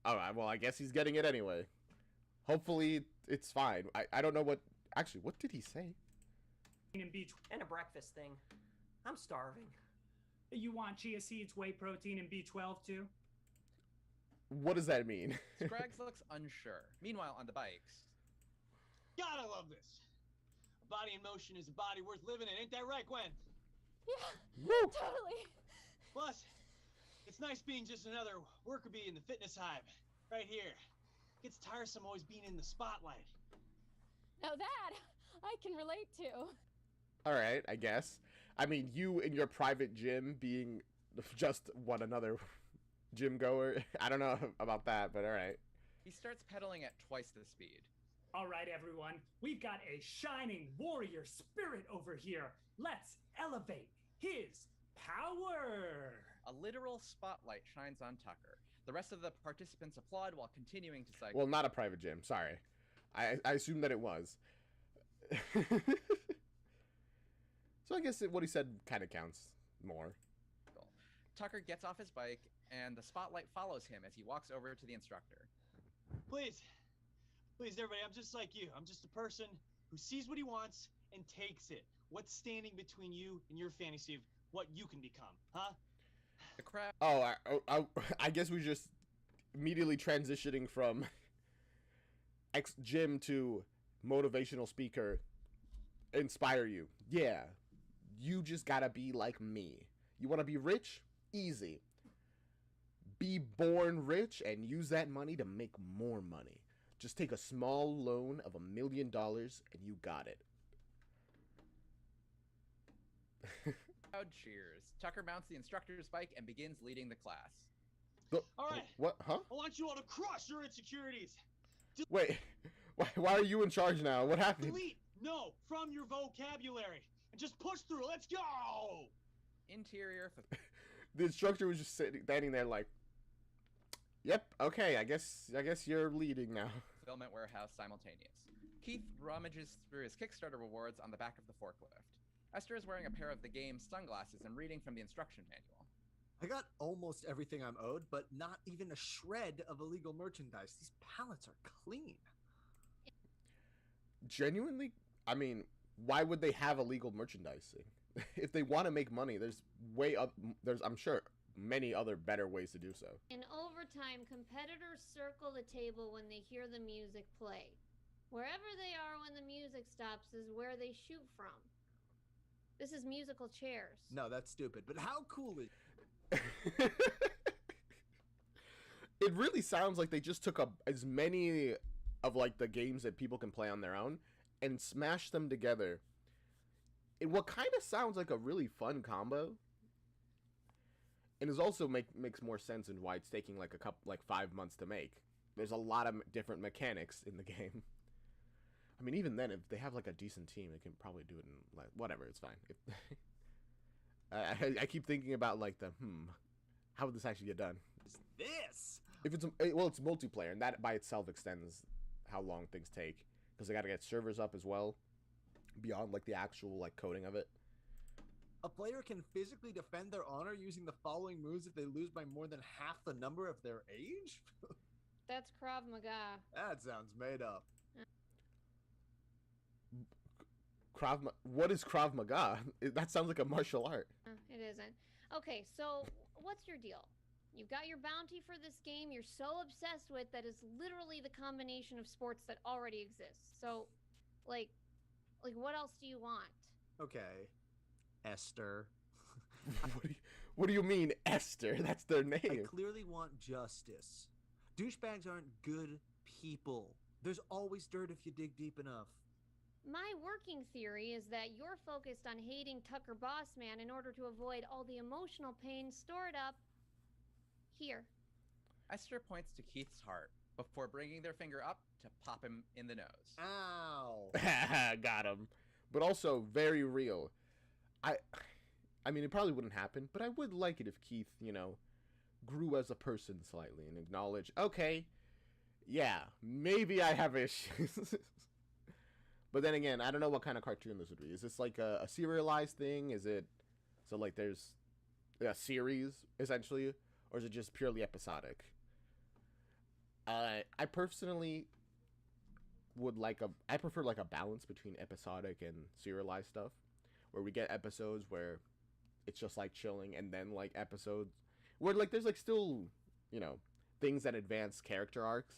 Alright, well, I guess he's getting it anyway. Hopefully, it's fine. I don't know what... Actually, what did he say? And a breakfast thing. I'm starving. You want chia seeds, whey protein, and B12 too? What does that mean? Scruggs looks unsure. Meanwhile, on the bikes, God, I love this. A body in motion is a body worth living in. Ain't that right, Gwen? Yeah, Woo! totally. Plus, it's nice being just another worker bee in the fitness hive. Right here. Gets tiresome always being in the spotlight. Now that I can relate to. Alright, I guess. I mean, you in your private gym being just one another gym goer. I don't know about that, but alright. he starts pedaling at twice the speed. All right, everyone. We've got a shining warrior spirit over here. Let's elevate his power. A literal spotlight shines on Tucker. The rest of the participants applaud while continuing to cycle. Well, not a private gym. Sorry. I assumed that it was. So I guess what he said kind of counts more. Tucker gets off his bike, and the spotlight follows him as he walks over to the instructor. Please, everybody, I'm just like you. I'm just a person who sees what he wants and takes it. What's standing between you and your fantasy of what you can become, huh? The crowd. Oh, I guess we're just immediately transitioning from ex-gym to motivational speaker. Inspire you. Yeah. You just gotta be like me. You wanna be rich? Easy. Be born rich and use that money to make more money. Just take a small loan of $1 million and you got it. Crowd cheers. Tucker mounts the instructor's bike and begins leading the class. All right. What? Huh? I want you all to crush your insecurities. Wait. Why are you in charge now? What happened? Delete no from your vocabulary and just push through. Let's go. Interior. The instructor was just standing there like, yep, okay, I guess you're leading now. Fulfillment warehouse simultaneous. Keith rummages through his Kickstarter rewards on the back of the forklift. Esther is wearing a pair of the game's sunglasses and reading from the instruction manual. I got almost everything I'm owed, but not even a shred of illegal merchandise. These pallets are clean. Genuinely, I mean, why would they have illegal merchandising? If they want to make money, there's I'm sure many other better ways to do so. In overtime, competitors circle the table when they hear the music play. Wherever they are when the music stops is where they shoot from. This is musical chairs. No, that's stupid. But how cool is It really sounds like they just took as many of like the games that people can play on their own and smashed them together in what kind of sounds like a really fun combo. And is also makes more sense in why it's taking like 5 months to make. There's a lot of different mechanics in the game. I mean, even then, if they have like a decent team, they can probably do it in like whatever. It's fine. I keep thinking about like how would this actually get done? Is this? If it's multiplayer, and that by itself extends how long things take because they got to get servers up as well, beyond like the actual like coding of it. A player can physically defend their honor using the following moves if they lose by more than half the number of their age? That's Krav Maga. That sounds made up. What is Krav Maga? That sounds like a martial art. It isn't. Okay, so what's your deal? You've got your bounty for this game you're so obsessed with that is literally the combination of sports that already exists. So, like what else do you want? Okay. Esther. What do you mean, Esther? That's their name. I clearly want justice. Douchebags aren't good people. There's always dirt if you dig deep enough. My working theory is that you're focused on hating Tucker Bossman in order to avoid all the emotional pain stored up here. Esther points to Keith's heart before bringing their finger up to pop him in the nose. Ow. Got him. But also very real. I mean, it probably wouldn't happen, but I would like it if Keith, grew as a person slightly and acknowledged, okay, yeah, maybe I have issues. But then again, I don't know what kind of cartoon this would be. Is this like a serialized thing? Is it so like there's a series essentially, or is it just purely episodic? I personally I prefer like a balance between episodic and serialized stuff, where we get episodes where it's just like chilling, and then like episodes where like there's like still things that advance character arcs,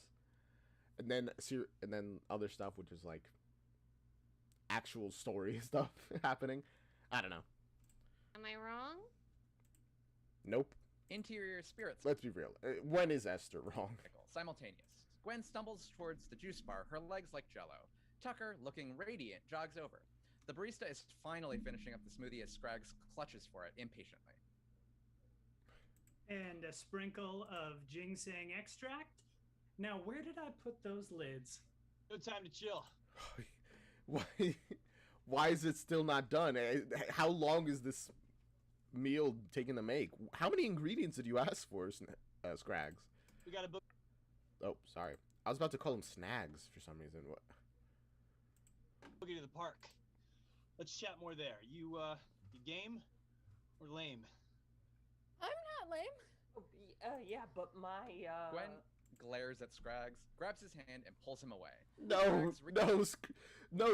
and then other stuff which is like actual story stuff happening. I don't know. Am I wrong? Nope. Interior spirits. Let's be real. When is Esther wrong? Simultaneous. Gwen stumbles towards the juice bar, her legs like jello. Tucker, looking radiant, jogs over. The barista is finally finishing up the smoothie as Scraggs clutches for it impatiently. And a sprinkle of ginseng extract. Now, where did I put those lids? No time to chill. Why is it still not done? How long is this meal taking to make? How many ingredients did you ask for, Scraggs? We got a book. Oh, sorry. I was about to call them Snags for some reason. What? Boogie to the park. Let's chat more there. You game or lame? I'm not lame. Yeah, but my Gwen glares at Scraggs, grabs his hand, and pulls him away. No,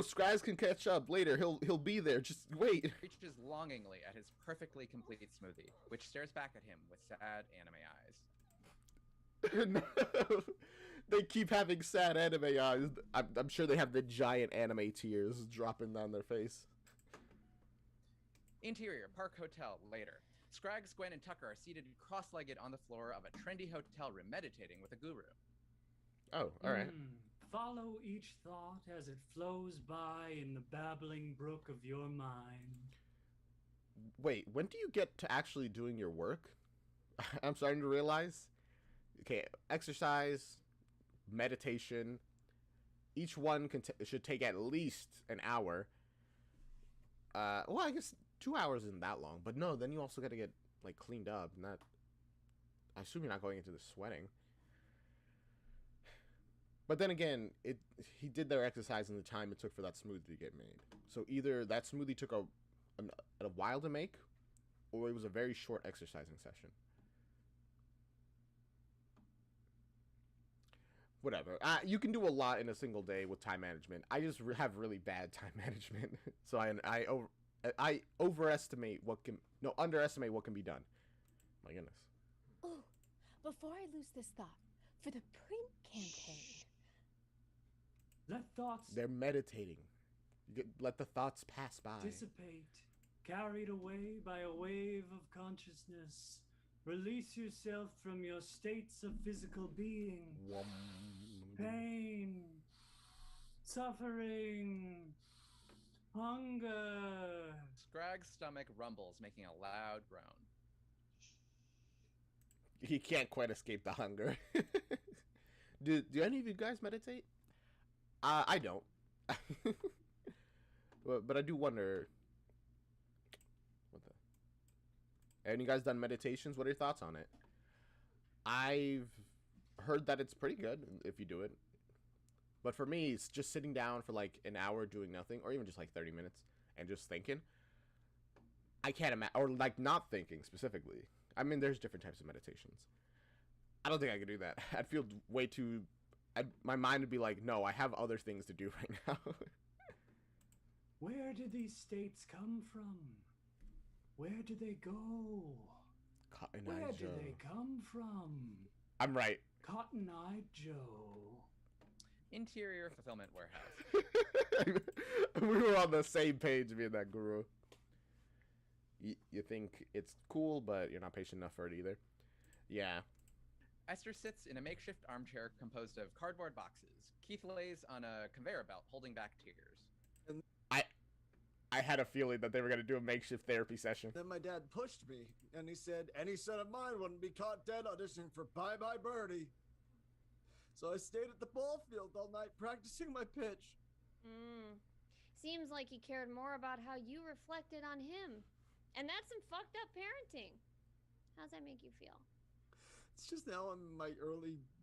Scraggs can catch up later. He'll be there. Just wait. Reaches longingly at his perfectly complete smoothie, which stares back at him with sad anime eyes. No. They keep having sad anime eyes. I'm sure they have the giant anime tears dropping down their face. Interior, Park Hotel, later. Scraggs, Gwen, and Tucker are seated cross-legged on the floor of a trendy hotel room meditating with a guru. Oh, alright. Follow each thought as it flows by in the babbling brook of your mind. Wait, when do you get to actually doing your work? I'm starting to realize. Okay, exercise, meditation. Each one should take at least an hour. Well, I guess 2 hours isn't that long, but no, then you also got to get like cleaned up, and that I assume you're not going into the sweating. But then again, he did their exercise in the time it took for that smoothie to get made. So either that smoothie took a while to make, or it was a very short exercising session. Whatever. You can do a lot in a single day with time management. I just have really bad time management, so I underestimate what can be done. My goodness. Oh, before I lose this thought, for the print campaign. Let thoughts They're meditating. Let the thoughts pass by. dissipate, carried away by a wave of consciousness. Release yourself from your states of physical being. Pain. Suffering. Hunger. Scrag's stomach rumbles, making a loud groan. He can't quite escape the hunger. Do any of you guys meditate? I don't. but I do wonder. What the? Have you guys done meditations? What are your thoughts on it? I've heard that it's pretty good if you do it. But for me, it's just sitting down for like an hour doing nothing, or even just like 30 minutes and just thinking. I can't imagine, or like not thinking specifically. I mean, there's different types of meditations. I don't think I could do that. I'd feel way too... my mind would be like, no, I have other things to do right now. Where did these states come from? Where do they go? Where do they come from? I'm right. Cotton-Eyed Joe. Interior fulfillment warehouse. We were on the same page, me and that guru. You think it's cool, but you're not patient enough for it either. Yeah. Esther sits in a makeshift armchair composed of cardboard boxes. Keith lays on a conveyor belt, holding back tears. I had a feeling that they were going to do a makeshift therapy session. Then my dad pushed me, and he said any son of mine wouldn't be caught dead auditioning for Bye Bye Birdie. So I stayed at the ball field all night practicing my pitch. Seems like he cared more about how you reflected on him. And that's some fucked up parenting. How's that make you feel? It's just now I'm in my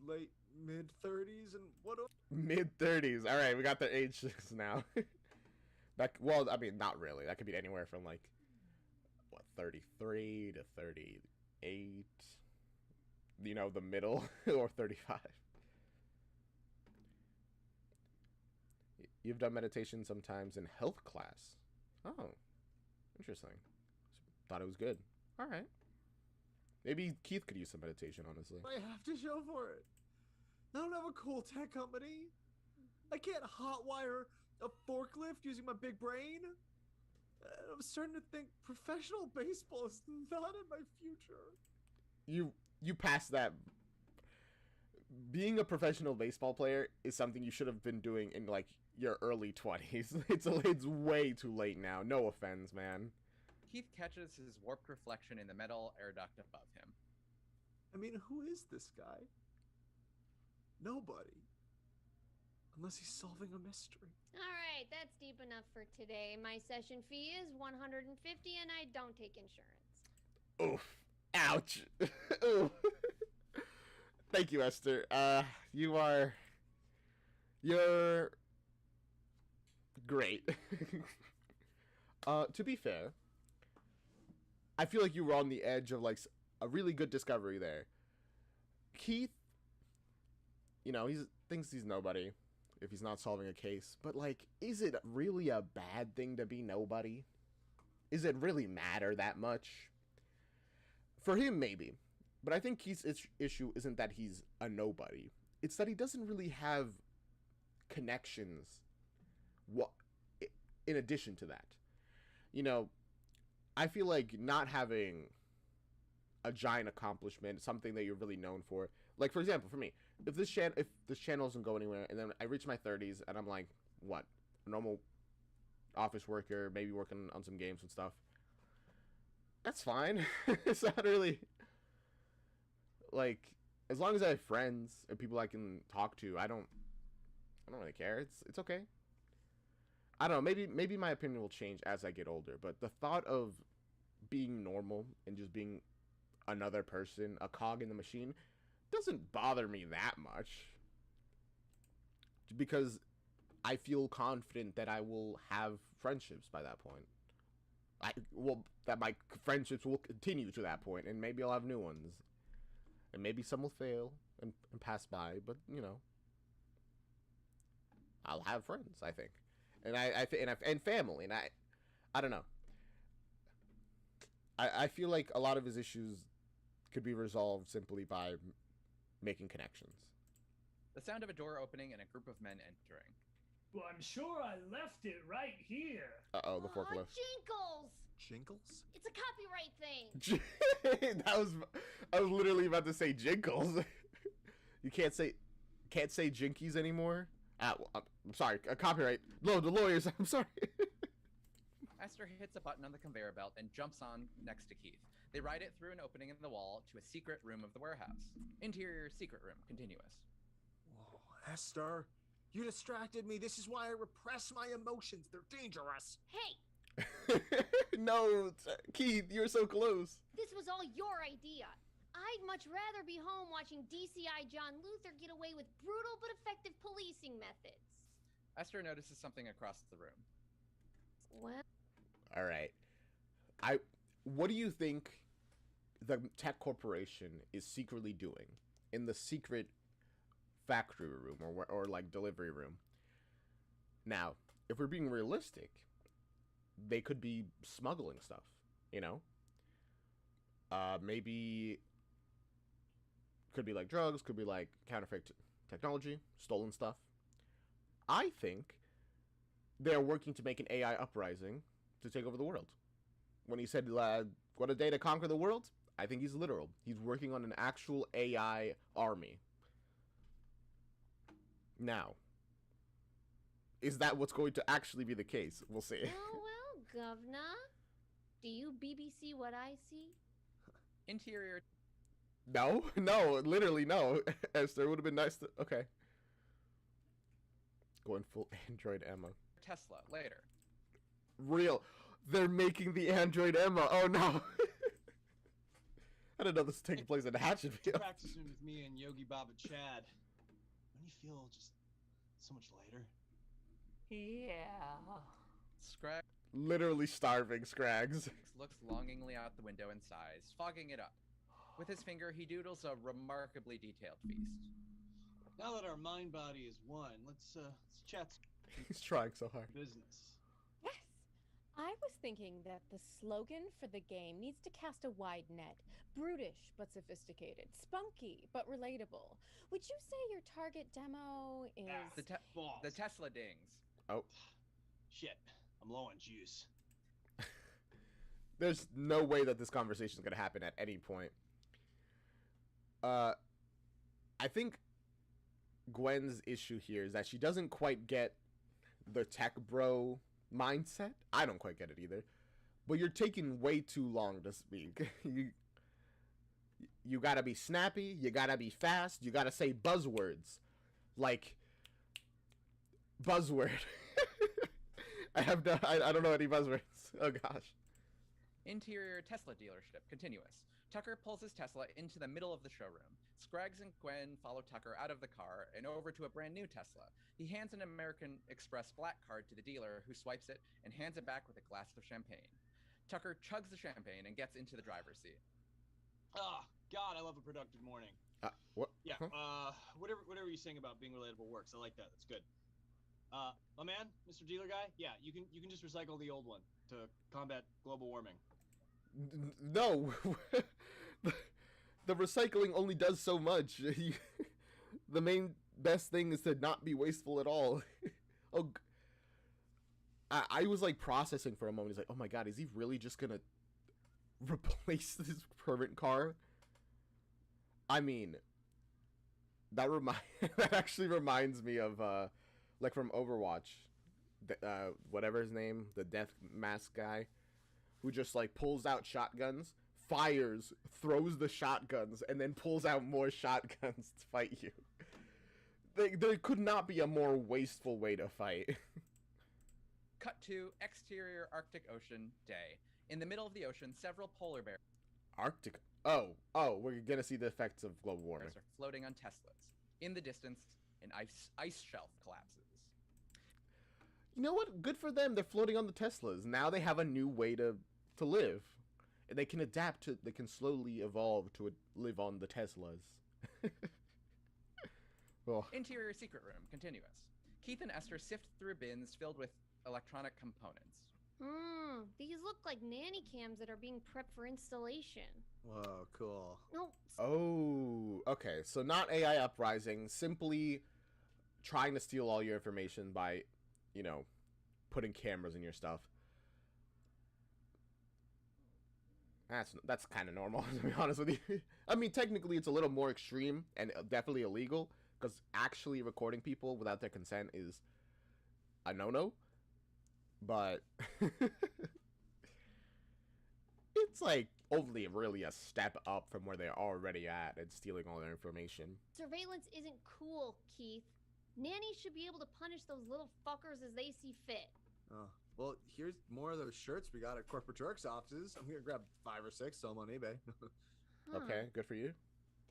late, mid-30s, and what do Mid-30s. All right, we got their ages now. Well, I mean, not really. That could be anywhere from, like, what, 33 to 38. You know, the middle, or 35. You've done meditation sometimes in health class. Oh, interesting. Thought it was good. All right. Maybe Keith could use some meditation, honestly. I have to show for it? I don't have a cool tech company. I can't hotwire a forklift using my big brain. I'm starting to think professional baseball is not in my future. You passed that. Being a professional baseball player is something you should have been doing in, like, your early 20s. It's way too late now. No offense, man. Keith catches his warped reflection in the metal air duct above him. I mean, who is this guy? Nobody. Unless he's solving a mystery. All right, that's deep enough for today. My session fee is $150 and I don't take insurance. Oof. Ouch. Oof. Thank you, Esther. You're great. To be fair, I feel like you were on the edge of, like, a really good discovery there. Keith, you know, he thinks he's nobody if he's not solving a case. But, like, is it really a bad thing to be nobody? Is it really matter that much? For him, maybe. But I think Keith's issue isn't that he's a nobody. It's that he doesn't really have connections in addition to that. You know, I feel like not having a giant accomplishment, something that you're really known for. Like, for example, for me, if this channel doesn't go anywhere, and then I reach my 30s, and I'm like, what? A normal office worker, maybe working on some games and stuff. That's fine. It's not really... Like, as long as I have friends and people I can talk to, I don't really care. It's okay. I don't know, maybe my opinion will change as I get older, but the thought of being normal and just being another person, a cog in the machine, doesn't bother me that much. Because I feel confident that I will have friendships by that point. That my friendships will continue to that point, and maybe I'll have new ones. And maybe some will fail and pass by, but, you know, I'll have friends, I think. And family, and I don't know. I feel like a lot of his issues could be resolved simply by making connections. The sound of a door opening and a group of men entering. Well, I'm sure I left it right here. Uh-oh, the forklift. Jinkles! Jingles? It's a copyright thing. I was literally about to say jinkles. You can't say jinkies anymore. I'm sorry, copyright. No, the lawyers. I'm sorry. Esther hits a button on the conveyor belt and jumps on next to Keith. They ride it through an opening in the wall to a secret room of the warehouse. Interior secret room, continuous. Whoa, Esther, you distracted me. This is why I repress my emotions. They're dangerous. Hey, No, Keith, you're so close. this was all your idea. I'd much rather be home watching DCI John Luther get away with brutal but effective policing methods. Esther notices something across the room. Well, All right. What do you think the tech corporation is secretly doing in the secret factory room or like delivery room? Now, if we're being realistic, they could be smuggling stuff, you know? Maybe could be like drugs, could be like counterfeit technology, stolen stuff. I think they're working to make an AI uprising to take over the world. When he said, what a day to conquer the world, I think he's literal. He's working on an actual AI army. Now, is that what's going to actually be the case? We'll see. well, governor. Do you BBC what I see? Interior. No, literally no. Esther, would have been nice to... Okay. Going full Android Emma. Tesla, later. Real. They're making the Android Emma. Oh no. I didn't know this was taking place in Hatchetfield. Practicing with me and Yogi Baba Chad. Don't you feel just so much lighter? Yeah. Scrag Literally starving Scrags. looks longingly out the window and sighs, fogging it up. With his finger, he doodles a remarkably detailed feast. Now that our mind body is one, let's chat He's trying so hard. business. Yes. I was thinking that the slogan for the game needs to cast a wide net. Brutish but sophisticated. Spunky but relatable. Would you say your target demo is... Balls. The Tesla dings. Oh. Shit, I'm low on juice. There's no way that this conversation is going to happen at any point. I think Gwen's issue here is that she doesn't quite get the tech bro mindset. I don't quite get it either. But you're taking way too long to speak. You gotta be snappy, you gotta be fast, you gotta say buzzwords. Like, buzzword. I don't know any buzzwords. Oh gosh. Interior Tesla dealership, continuous. Tucker pulls his Tesla into the middle of the showroom. Scraggs and Gwen follow Tucker out of the car and over to a brand new Tesla. He hands an American Express black card to the dealer, who swipes it and hands it back with a glass of champagne. Tucker chugs the champagne and gets into the driver's seat. Ah, God, I love a productive morning. What? Yeah, Huh? whatever you're saying about being relatable works. I like that. That's good. My man, Mr. Dealer Guy, yeah, you can just recycle the old one to combat global warming. No. The recycling only does so much. The main best thing is to not be wasteful at all. Oh, I was like processing for a moment. He's like, oh my god, is he really just gonna replace this current car? I mean, that actually reminds me of like from Overwatch, whatever his name, the death mask guy, who just like pulls out shotguns, fires, throws the shotguns, and then pulls out more shotguns to fight you. There could not be a more wasteful way to fight. Cut to exterior Arctic Ocean day. In the middle of the ocean, several polar bears Arctic. Oh, we're gonna see the effects of global warming. are floating on Teslas. In the distance, an ice shelf collapses. You know what? Good for them. They're floating on the Teslas. Now they have a new way to live. And they can adapt to, they can slowly evolve to live on the Teslas. Oh. Interior secret room, continuous. Keith and Esther sift through bins filled with electronic components. These look like nanny cams that are being prepped for installation. Whoa, cool. No, Oh, okay. So not AI uprising, simply trying to steal all your information by, putting cameras in your stuff. That's kind of normal, to be honest with you. I mean, technically, it's a little more extreme and definitely illegal, because actually recording people without their consent is a no-no. But it's like only really a step up from where they're already at and stealing all their information. Surveillance isn't cool, Keith. Nannies should be able to punish those little fuckers as they see fit. Oh, well, here's more of those shirts we got at Corporate Jerks offices. I'm gonna grab 5 or 6, sell them on eBay. Huh. Okay, good for you.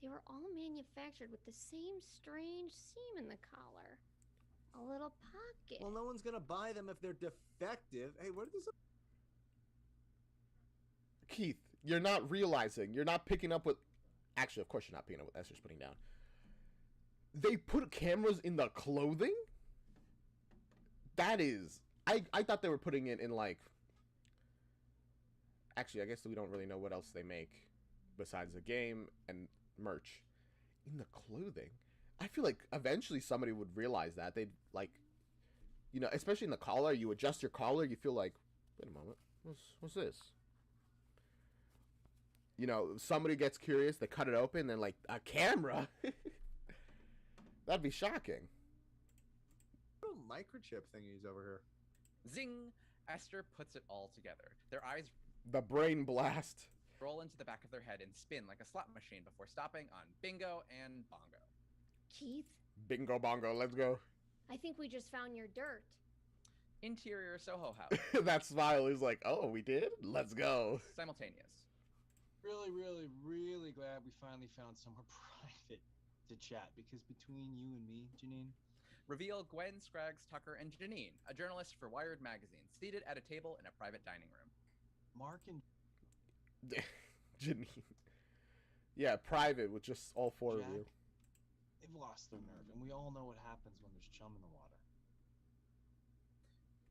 They were all manufactured with the same strange seam in the collar. A little pocket. Well, no one's gonna buy them if they're defective. Hey, what is this? Keith, you're not realizing, you're not picking up what... Actually, of course you're not picking up what Esther's putting down. They put cameras in the clothing? That is... I thought they were putting it in, like... Actually, I guess we don't really know what else they make besides the game and merch. In the clothing? I feel like eventually somebody would realize that. They'd, like... You know, especially in the collar, you adjust your collar, you feel like... Wait a moment. What's this? You know, somebody gets curious, they cut it open, and like, a camera? That'd be shocking. Little microchip thingies over here. Zing! Esther puts it all together. Their eyes The brain blast. roll into the back of their head and spin like a slot machine before stopping on bingo and bongo. Keith, Bingo bongo, let's go. I think we just found your dirt. Interior Soho House. That smile is like, oh, we did? Let's go. Simultaneous. Really, really, really glad we finally found somewhere private to chat, because between you and me, Janine, Reveal Gwen, Scraggs, Tucker, and Janine, a journalist for Wired magazine, seated at a table in a private dining room. Mark and Janine. Yeah, private with just all four Jack, of you. they've lost their nerve, and we all know what happens when there's chum in the water.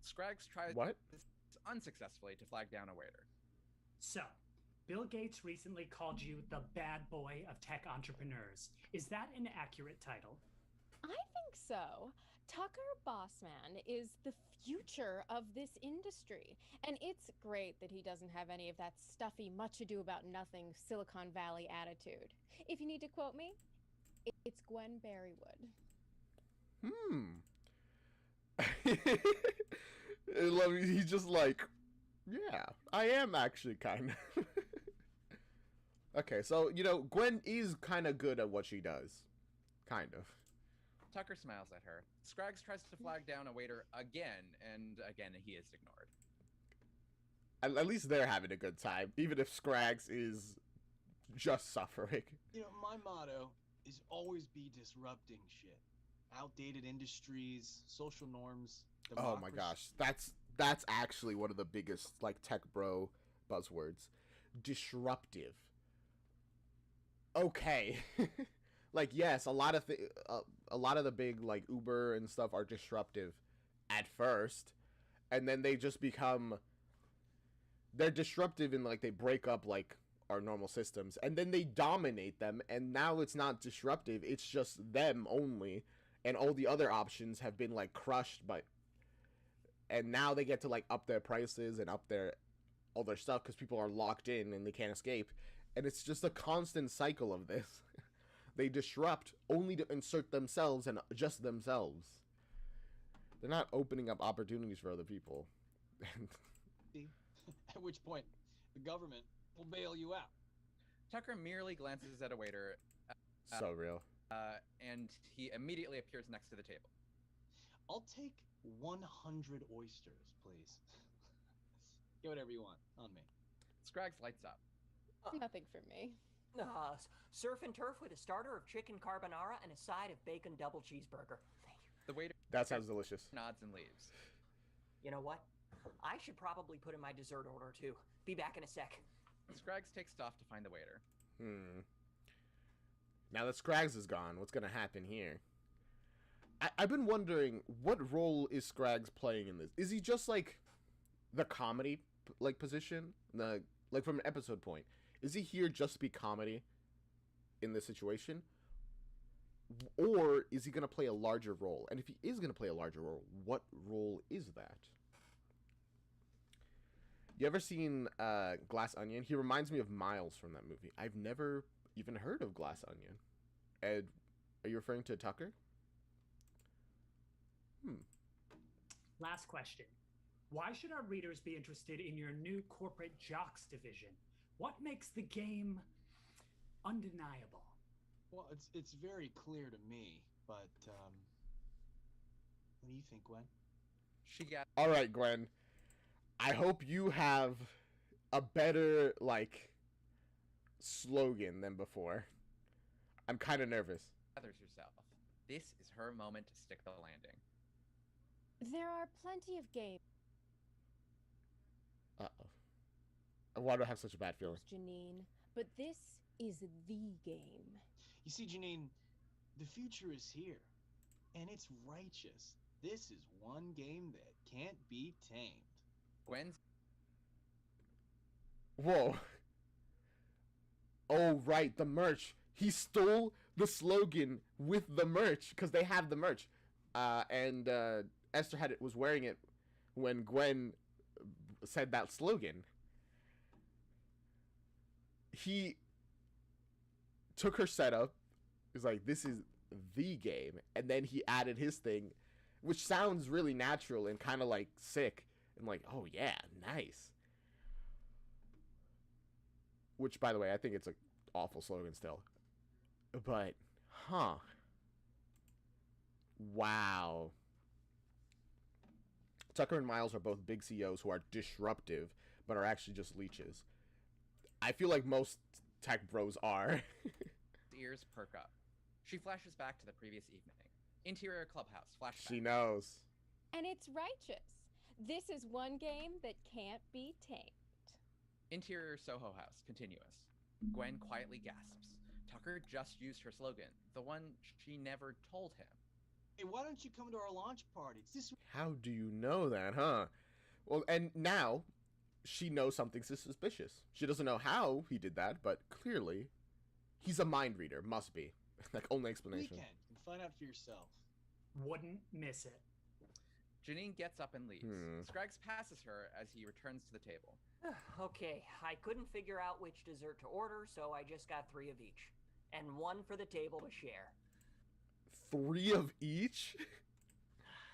Scraggs tries What? unsuccessfully to flag down a waiter. So, Bill Gates recently called you the bad boy of tech entrepreneurs. Is that an accurate title? I think so. Tucker Bossman is the future of this industry. And it's great that he doesn't have any of that stuffy, much ado about nothing Silicon Valley attitude. If you need to quote me, it's Gwen Berrywood. I love it. He's just like, yeah, I am actually kind of. Okay, so, you know, Gwen is kind of good at what she does. Kind of. Tucker smiles at her. Scraggs tries to flag down a waiter again, and again he is ignored. At least they're having a good time, even if Scraggs is just suffering. You know, my motto is always be disrupting shit. Outdated industries, social norms, Oh my democracy. gosh, that's actually one of the biggest like tech bro buzzwords. Disruptive. Okay. Like, yes, a lot of the big like Uber and stuff are disruptive at first, and then they just become, they're disruptive and like they break up like our normal systems, and then they dominate them, and now it's not disruptive, it's just them only, and all the other options have been like crushed by, and now they get to like up their prices and up their all their stuff because people are locked in and they can't escape, and it's just a constant cycle of this. They disrupt only to insert themselves and just themselves. They're not opening up opportunities for other people. At which point, the government will bail you out. Tucker merely glances at a waiter, So real. and he immediately appears next to the table. I'll take 100 oysters, please. Get whatever you want on me. Scraggs lights up. Nothing for me. Surf and turf with a starter of chicken carbonara and a side of bacon double cheeseburger. Thank you. The waiter That sounds delicious. nods and leaves. You know what? I should probably put in my dessert order too. Be back in a sec. Scraggs takes off to find the waiter. Now that Scraggs is gone, what's gonna happen here? I've been wondering, what role is Scraggs playing in this? Is he just like the comedy like position, like from an episode point? Is he here just to be comedy in this situation? Or is he going to play a larger role? And if he is going to play a larger role, what role is that? You ever seen Glass Onion? He reminds me of Miles from that movie. I've never even heard of Glass Onion. Ed, are you referring to Tucker? Last question. Why should our readers be interested in your new corporate jocks division? What makes the game undeniable? Well, it's very clear to me, but what do you think, Gwen? She got All right, Gwen. I hope you have a better, like, slogan than before. I'm kind of nervous. gathers herself. This is her moment to stick the landing. There are plenty of games, Uh-oh. Why do I have such a bad feeling? Janine, but this is the game. You see, Janine, the future is here, and it's righteous. This is one game that can't be tamed. Gwen's Whoa. Oh, right, the merch. He stole the slogan with the merch because they have the merch. And Esther was wearing it when Gwen said that slogan. He took her setup. He's like, this is the game. And then he added his thing, which sounds really natural and kind of like sick. And like, oh yeah, nice. Which, by the way, I think it's an awful slogan still. But, huh. Wow. Tucker and Miles are both big CEOs who are disruptive, but are actually just leeches. I feel like most tech bros are. ears perk up. She flashes back to the previous evening. Interior clubhouse, flashback. She knows. And it's righteous. This is one game that can't be tamed. Interior Soho house, continuous. Gwen quietly gasps. Tucker just used her slogan, the one she never told him. Hey, why don't you come to our launch party? It's this. How do you know that, huh? Well, and now she knows something suspicious. She doesn't know how he did that, but clearly he's a mind reader. Must be. Like, only explanation. Weekend. You can find out for yourself. Wouldn't miss it. Janine gets up and leaves. Scraggs passes her as he returns to the table. Okay, I couldn't figure out which dessert to order, so I just got 3 of each. And 1 for the table to share. 3 of each?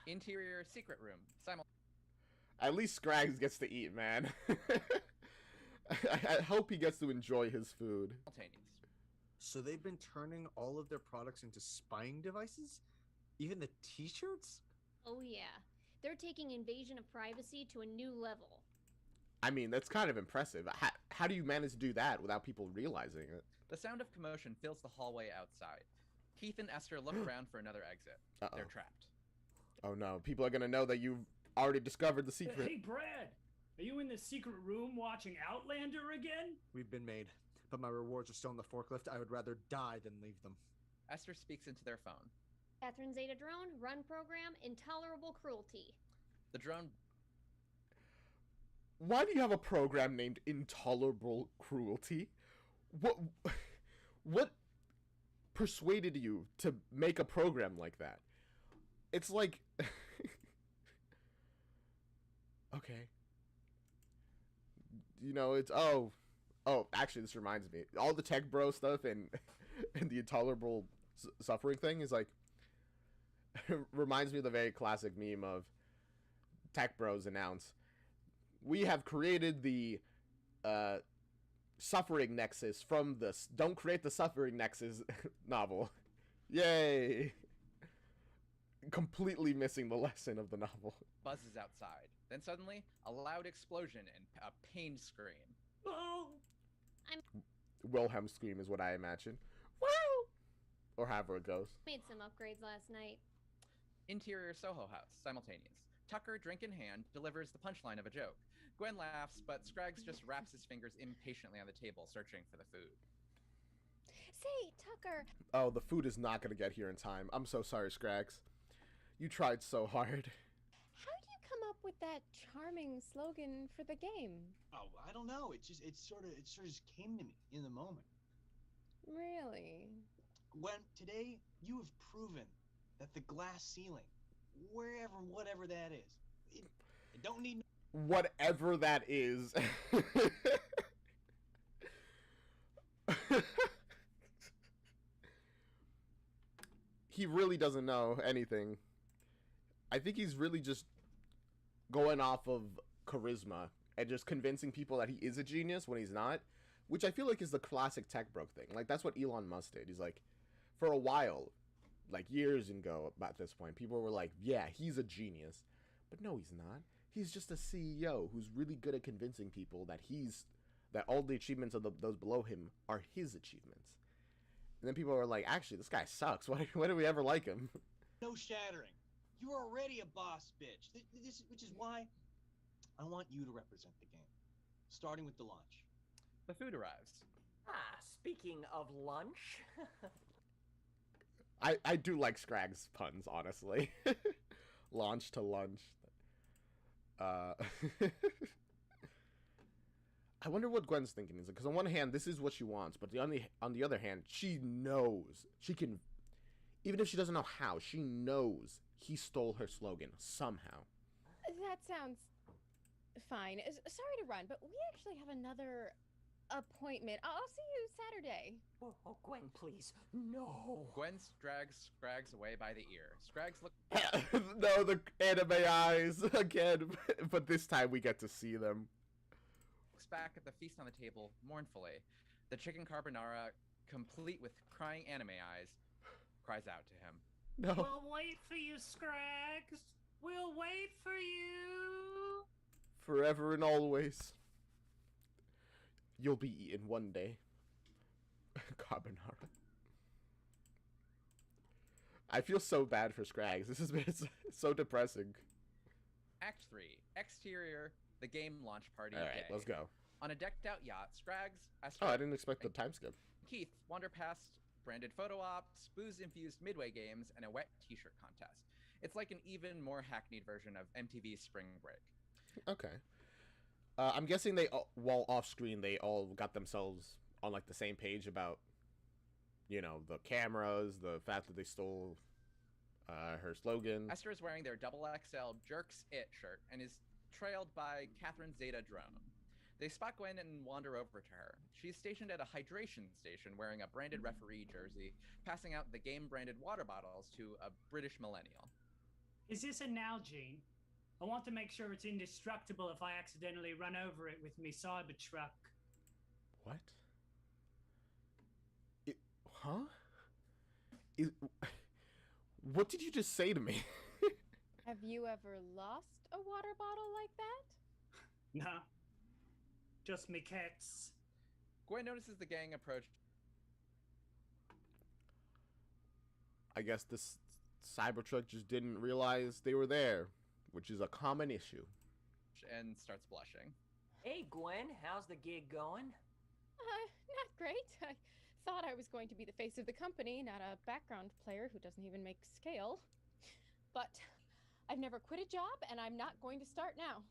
Interior secret room. At least Scraggs gets to eat, man. I hope he gets to enjoy his food. Simultaneous. So they've been turning all of their products into spying devices? Even the t-shirts? Oh yeah. They're taking invasion of privacy to a new level. I mean, that's kind of impressive. How do you manage to do that without people realizing it? The sound of commotion fills the hallway outside. Keith and Esther look around for another exit. Uh-oh. They're trapped. Oh no, people are gonna know that you've already discovered the secret. Hey, Brad! Are you in the secret room watching Outlander again? We've been made, but my rewards are still in the forklift. I would rather die than leave them. Esther speaks into their phone. Catherine Zeta drone, run program, intolerable cruelty. The drone... Why do you have a program named Intolerable Cruelty? What persuaded you to make a program like that? It's like... Okay. You know, it's... Oh, actually, this reminds me. All the tech bro stuff and the intolerable suffering thing is like... reminds me of the very classic meme of tech bros announce, we have created the suffering nexus from the Don't Create the Suffering Nexus novel. Yay! Completely missing the lesson of the novel. buzzes outside. Then suddenly, a loud explosion and a pained scream. Oh! Wilhelm scream is what I imagine. Wow! Or however it goes. Made some upgrades last night. Interior Soho house, simultaneous. Tucker, drink in hand, delivers the punchline of a joke. Gwen laughs, but Scraggs just wraps his fingers impatiently on the table, searching for the food. Say, Tucker. Oh, the food is not going to get here in time. I'm so sorry, Scraggs. You tried so hard. How did you come up with that charming slogan for the game? Oh, I don't know. It sort of just came to me in the moment. Really? When today you have proven that the glass ceiling, whatever that is, it don't need. whatever that is. He really doesn't know anything. I think he's really just going off of charisma and just convincing people that he is a genius when he's not, which I feel like is the classic tech broke thing. Like, that's what Elon Musk did. He's like, for a while, like years ago about this point, people were like, yeah, he's a genius. But no, he's not. He's just a CEO who's really good at convincing people that all the achievements of those below him are his achievements. And then people are like, actually, this guy sucks. Why do we ever like him? No shattering. You're already a boss bitch. Which is why I want you to represent the game, starting with the launch. The food arrives. Speaking of lunch. I do like Scrag's puns, honestly. Launch to lunch. I wonder what Gwen's thinking. Is because on one hand, this is what she wants, but on the other hand, she knows she can. Even if she doesn't know how, she knows he stole her slogan somehow. That sounds fine. Sorry to run, but we actually have another appointment. I'll see you Saturday. Oh, Gwen, please. No. Gwen drags Scrags away by the ear. Scrags look. No, the anime eyes again, but this time we get to see them. Looks back at the feast on the table mournfully. The chicken carbonara, complete with crying anime eyes, cries out to him. No. We'll wait for you, Scrags. We'll wait for you. Forever and always. You'll be eaten one day. Carbonara. I feel so bad for Scrags. This has been so depressing. Act 3. Exterior, the game launch party. Alright, day. let's go. On a decked out yacht, Scrags, Oh, I didn't expect the time skip. Keith wander past branded photo ops, booze-infused midway games, and a wet t-shirt contest. It's like an even more hackneyed version of MTV's Spring Break. Okay. I'm guessing while off screen, they all got themselves on like the same page about, you know, the cameras, the fact that they stole her slogan. Esther is wearing their XXL Jerks It shirt and is trailed by Catherine Zeta Drone. They spot Gwen and wander over to her. She's stationed at a hydration station wearing a branded referee jersey, passing out the game-branded water bottles to a British millennial. Is this a Nalgene? I want to make sure it's indestructible if I accidentally run over it with me Cybertruck. What? Huh? What did you just say to me? Have you ever lost a water bottle like that? Nah. Just me cats. Gwen notices the gang approach. I guess this Cybertruck just didn't realize they were there, which is a common issue. And starts blushing. Hey, Gwen, how's the gig going? Not great. I thought I was going to be the face of the company, not a background player who doesn't even make scale. But I've never quit a job, and I'm not going to start now.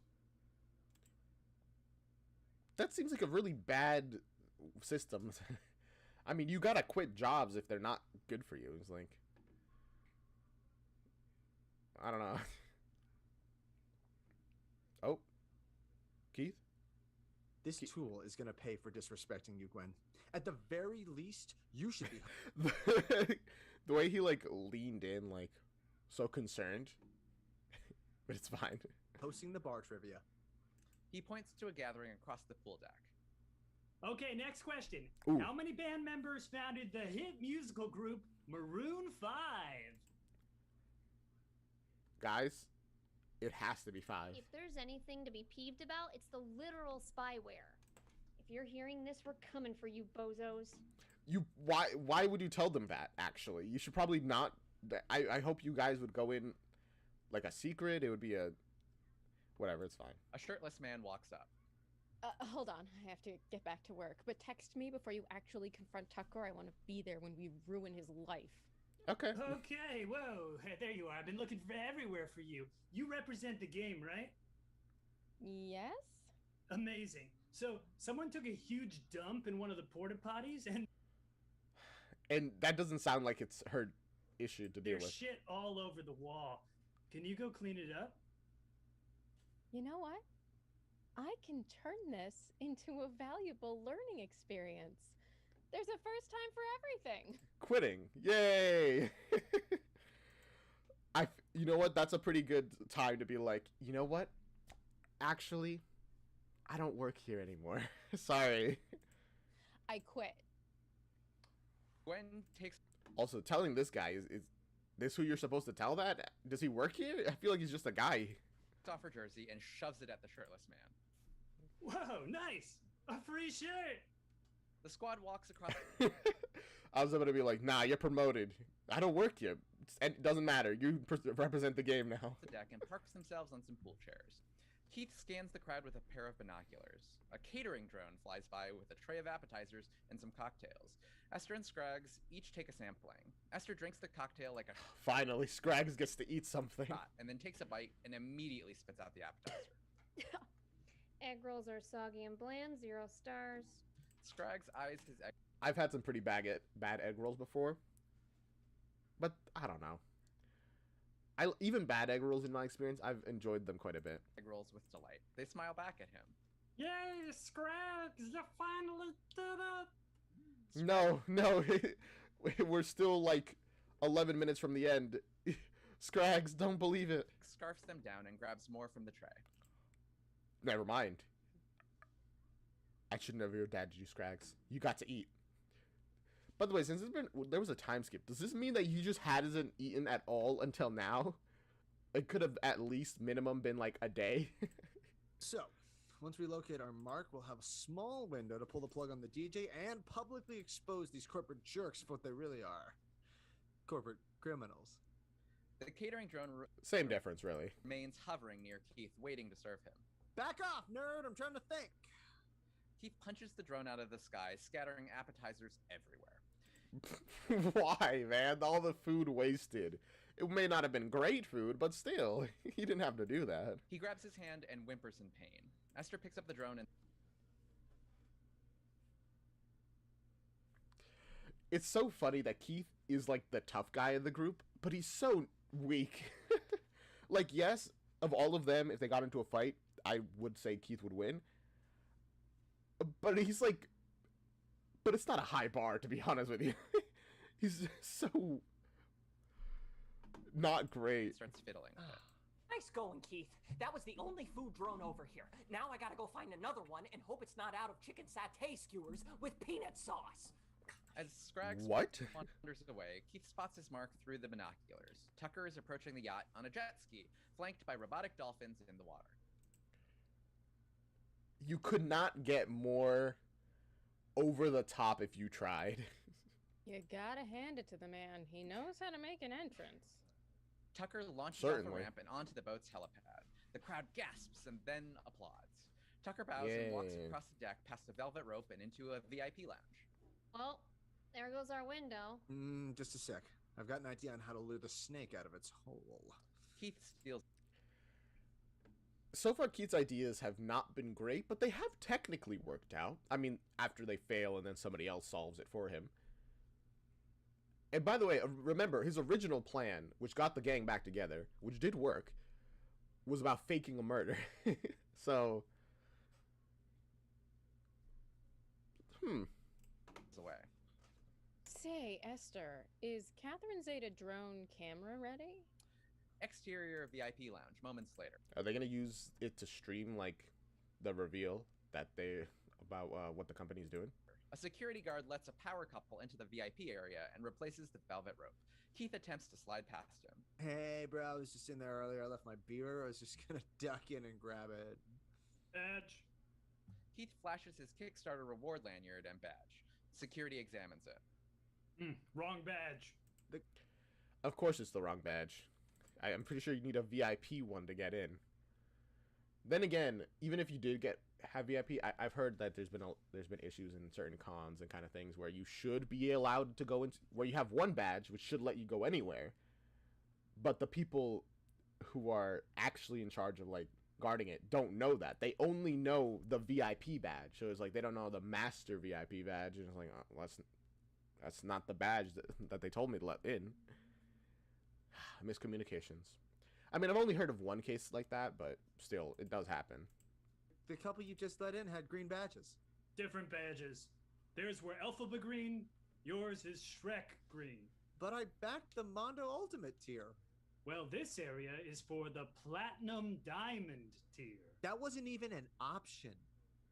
That seems like a really bad system. I mean, you gotta quit jobs if they're not good for you. It's like, I don't know. Oh, Keith? This tool is going to pay for disrespecting you, Gwen. At the very least, you should be. The way he, like, leaned in, like, so concerned. But it's fine. Hosting the bar trivia. He points to a gathering across the pool deck. Okay, next question. Ooh. How many band members founded the hit musical group Maroon 5? Guys, it has to be 5. If there's anything to be peeved about, it's the literal spyware. If you're hearing this, we're coming for you, bozos. Why would you tell them that, actually? You should probably not. I hope you guys would go in like a secret. It would be a whatever, it's fine. A shirtless man walks up. Hold on, I have to get back to work. But text me before you actually confront Tucker. I want to be there when we ruin his life. Okay. Okay, whoa, hey, there you are. I've been looking everywhere for you. You represent the game, right? Yes? Amazing. So, someone took a huge dump in one of the porta potties, And that doesn't sound like it's her issue to deal there's with. shit all over the wall. Can you go clean it up? You know what? I can turn this into a valuable learning experience. There's a first time for everything. Quitting. Yay! You know what? That's a pretty good time to be like, you know what? Actually, I don't work here anymore. Sorry. I quit. Gwen takes Also, telling this guy is this who you're supposed to tell that? Does he work here? I feel like he's just a guy. off her jersey and shoves it at the shirtless man. Whoa, nice! A free shirt! The squad walks across. I was able to be like, nah, you're promoted. I don't work here. It doesn't matter. You represent the game now. The deck and parks themselves on some pool chairs. Keith scans the crowd with a pair of binoculars. A catering drone flies by with a tray of appetizers and some cocktails. Esther and Scruggs each take a sampling. Esther drinks the cocktail like a Finally, Scraggs gets to eat something. shot and then takes a bite and immediately spits out the appetizer. Egg rolls are soggy and bland, 0 stars. Scruggs eyes his egg I've had some pretty bad egg rolls before, but I don't know. Even bad egg rolls, in my experience, I've enjoyed them quite a bit. rolls with delight. They smile back at him. Yay, Scruggs! You finally did it! No, we're still like 11 minutes from the end. Scraggs, don't believe it. Scarfs them down and grabs more from the tray. Never mind. I should never your dad, you Scraggs. You got to eat. By the way, since there was a time skip, does this mean that you just hadn't eaten at all until now? It could have at least minimum been like a day. So, once we locate our mark, we'll have a small window to pull the plug on the DJ and publicly expose these corporate jerks for what they really are. Corporate criminals. The catering drone Same difference, really. remains hovering near Keith, waiting to serve him. Back off, nerd! I'm trying to think! Keith punches the drone out of the sky, scattering appetizers everywhere. Why, man? All the food wasted. It may not have been great food, but still, he didn't have to do that. He grabs his hand and whimpers in pain. Esther picks up the drone and It's so funny that Keith is like the tough guy in the group, but he's so weak. Like, yes, of all of them, if they got into a fight, I would say Keith would win. But he's like, but it's not a high bar, to be honest with you. He's so not great. starts fiddling with it. Nice going, Keith. That was the only food drone over here. Now I gotta go find another one and hope it's not out of chicken satay skewers with peanut sauce. As Scraggs What? wanders away, Keith spots his mark through the binoculars. Tucker is approaching the yacht on a jet ski, flanked by robotic dolphins in the water. You could not get more over the top if you tried. You gotta hand it to the man. He knows how to make an entrance. Tucker launches off Certainly. a ramp and onto the boat's helipad. The crowd gasps and then applauds. Tucker bows and walks Yeah. across the deck past a velvet rope and into a VIP lounge. Well, there goes our window. Just a sec. I've got an idea on how to lure the snake out of its hole. Keith steals. So far, Keith's ideas have not been great, but they have technically worked out. I mean, after they fail and then somebody else solves it for him. And by the way, remember, his original plan, which got the gang back together, which did work, was about faking a murder. So, away. Say, Esther, is Catherine Zeta drone camera ready? Exterior VIP lounge, moments later. Are they going to use it to stream, like, the reveal that about what the company's doing? A security guard lets a power couple into the VIP area and replaces the velvet rope. Keith attempts to slide past him. Hey, bro, I was just in there earlier. I left my beer. I was just gonna duck in and grab it. Badge. Keith flashes his Kickstarter reward lanyard and badge. Security examines it. Wrong badge. Of course it's the wrong badge. I'm pretty sure you need a VIP one to get in. Then again, even if you did have VIP, I've heard that there's been issues in certain cons and kind of things where you should be allowed to go into where you have one badge which should let you go anywhere, but the people who are actually in charge of like guarding it don't know that. They only know the VIP badge, so it's like they don't know the master VIP badge, and it's like, oh, well, that's not the badge that they told me to let in. Miscommunications. I mean, I've only heard of one case like that, but still, it does happen. The couple you just let in had green badges. Different badges. Theirs were Elphaba green, yours is Shrek green. But I backed the Mondo Ultimate tier. Well, this area is for the Platinum Diamond tier. That wasn't even an option.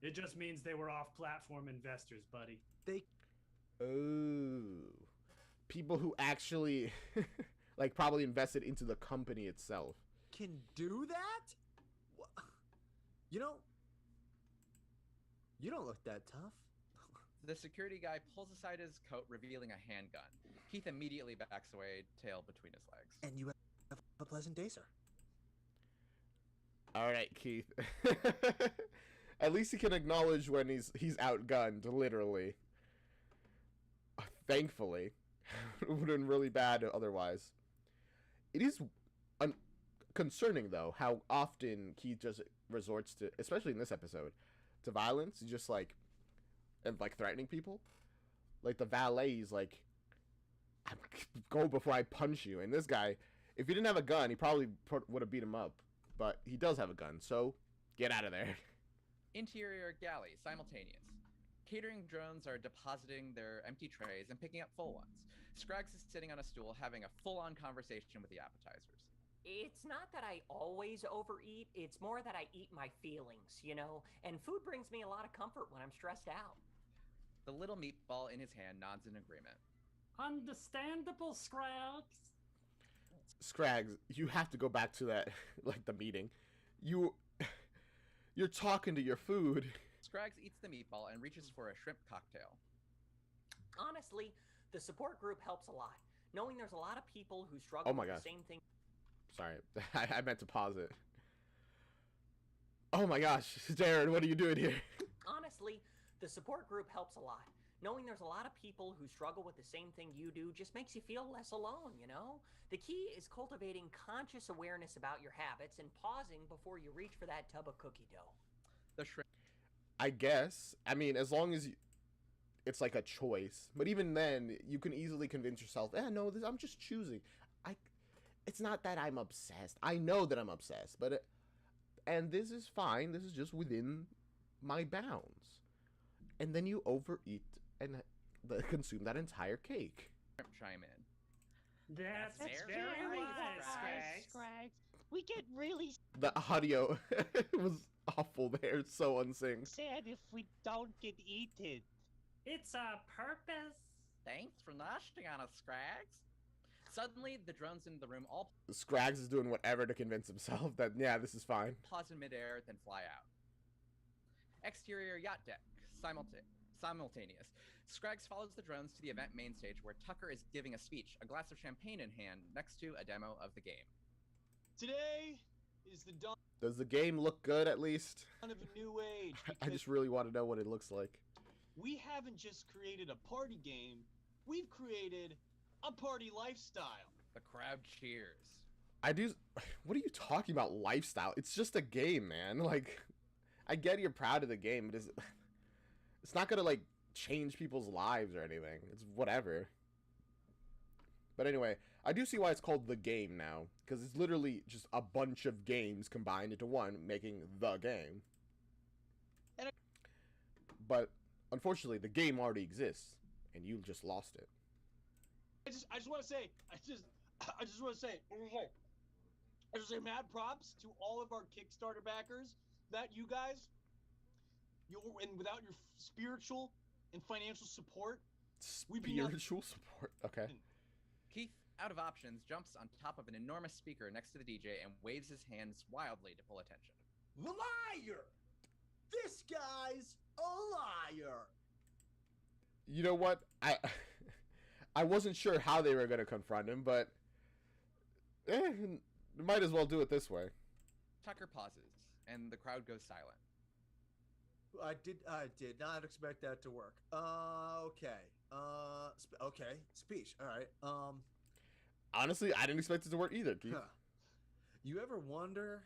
It just means they were off-platform investors, buddy. They... Oh. People who actually, like, probably invested into the company itself. Can do that? You know, you don't look that tough. The security guy pulls aside his coat, revealing a handgun. Keith immediately backs away, tail between his legs. And you have a pleasant day, sir. All right, Keith. At least he can acknowledge when he's outgunned, literally. Thankfully. It would have been really bad otherwise. It is concerning, though, how often Keith just resorts to, especially in this episode, to violence. He's just like, and like threatening people. Like the valet, he's like, go before I punch you. And this guy, if he didn't have a gun, he probably would have beat him up. But he does have a gun, so get out of there. Interior galley, simultaneous. Catering drones are depositing their empty trays and picking up full ones. Scraggs is sitting on a stool having a full-on conversation with the appetizers. It's not that I always overeat, it's more that I eat my feelings, you know? And food brings me a lot of comfort when I'm stressed out. The little meatball in his hand nods in agreement. Understandable, Scraggs. Scraggs, you have to go back to that, like, the meeting. You're talking to your food. Scraggs eats the meatball and reaches for a shrimp cocktail. Honestly, the support group helps a lot. Knowing there's a lot of people who struggle with the same thing. Sorry, I meant to pause it. Oh my gosh, Darren, what are you doing here? Honestly, the support group helps a lot. Knowing there's a lot of people who struggle with the same thing you do just makes you feel less alone, you know? The key is cultivating conscious awareness about your habits and pausing before you reach for that tub of cookie dough. The shrimp. I guess. I mean, as long as it's like a choice. But even then, you can easily convince yourself, no, I'm just choosing. It's not that I'm obsessed. I know that I'm obsessed, but and this is fine. This is just within my bounds. And then you overeat and consume that entire cake. Chime in. That's very wise, Scraggs. We get really The audio was awful there. It's so unsynced. sad if we don't get eaten. It's a purpose. Thanks for noshing on us, Scraggs. Suddenly, the drones in the room all Scraggs is doing whatever to convince himself that, yeah, this is fine. pause in midair, then fly out. Exterior yacht deck, simultaneous. Scraggs follows the drones to the event main stage where Tucker is giving a speech, a glass of champagne in hand, next to a demo of the game. Today is the dawn Does the game look good, at least? of a new age. I just really want to know what it looks like. We haven't just created a party game, we've created a party lifestyle. The crowd cheers. What are you talking about, lifestyle? It's just a game, man. Like, I get you're proud of the game, but it's not gonna, like, change people's lives or anything. It's whatever. But anyway, I do see why it's called the game now, because it's literally just a bunch of games combined into one, making the game. But unfortunately, the game already exists, and you just lost it. I just want to say, I just want to say mad props to all of our Kickstarter backers. That you guys, and without your spiritual and financial support, spiritual support. Okay. Keith, out of options, jumps on top of an enormous speaker next to the DJ and waves his hands wildly to pull attention. Liar! This guy's a liar! You know what? I wasn't sure how they were going to confront him, but might as well do it this way. Tucker pauses, and the crowd goes silent. I did not expect that to work. Okay. Okay. Speech. All right. Honestly, I didn't expect it to work either, Keith. You ever wonder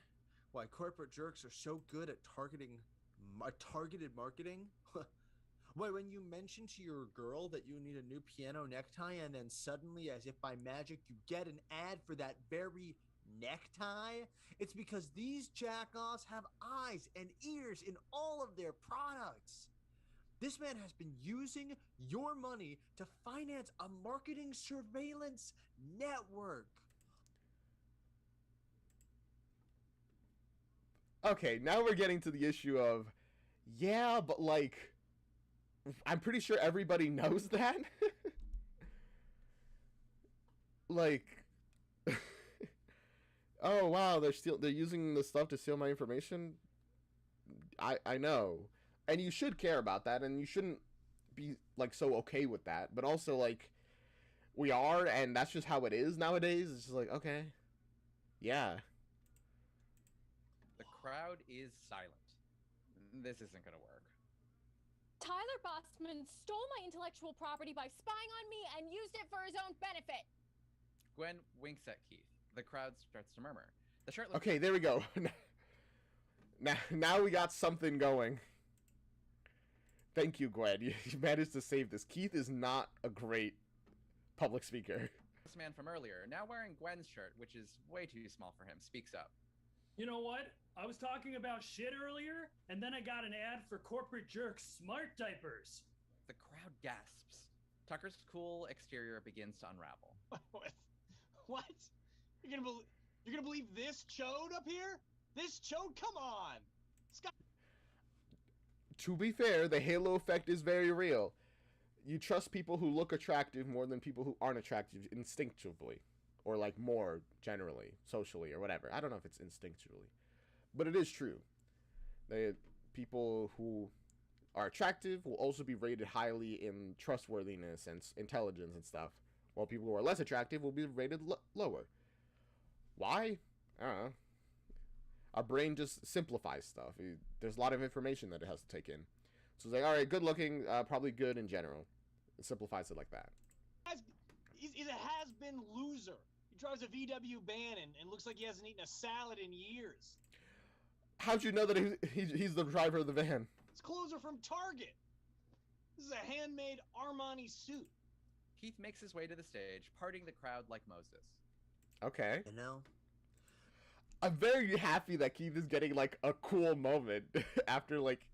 why corporate jerks are so good at targeted marketing? Why, when you mention to your girl that you need a new piano necktie, and then suddenly, as if by magic, you get an ad for that very necktie? It's because these jackoffs have eyes and ears in all of their products. This man has been using your money to finance a marketing surveillance network. Okay, now we're getting to the issue of, yeah, but like, I'm pretty sure everybody knows that. Like, oh wow, they're using the stuff to steal my information. I know, and you should care about that, and you shouldn't be like so okay with that. But also like, we are, and that's just how it is nowadays. It's just like, okay, yeah. The crowd is silent. This isn't gonna work. Tyler Bossman stole my intellectual property by spying on me and used it for his own benefit. Gwen winks at Keith. The crowd starts to murmur. The shirtless. Okay, there we go. Now we got something going. Thank you, Gwen. You managed to save this. Keith is not a great public speaker. This man from earlier, now wearing Gwen's shirt, which is way too small for him, speaks up. You know what? I was talking about shit earlier, and then I got an ad for Corporate Jerk's smart diapers. The crowd gasps. Tucker's cool exterior begins to unravel. What? You're gonna believe this chode up here? This chode? Come on! Scott. To be fair, the halo effect is very real. You trust people who look attractive more than people who aren't attractive instinctively. Or like more generally, socially, or whatever. I don't know if it's instinctually. But it is true. People who are attractive will also be rated highly in trustworthiness and intelligence and stuff. While people who are less attractive will be rated lower. Why? I don't know. Our brain just simplifies stuff. There's a lot of information that it has to take in. So it's like, alright, good looking, probably good in general. It simplifies it like that. He's a has-been loser. He drives a VW Bannon and looks like he hasn't eaten a salad in years. How'd you know that he's the driver of the van? His clothes are from Target. This is a handmade Armani suit. Keith makes his way to the stage, parting the crowd like Moses. Okay. You know? I'm very happy that Keith is getting like a cool moment after like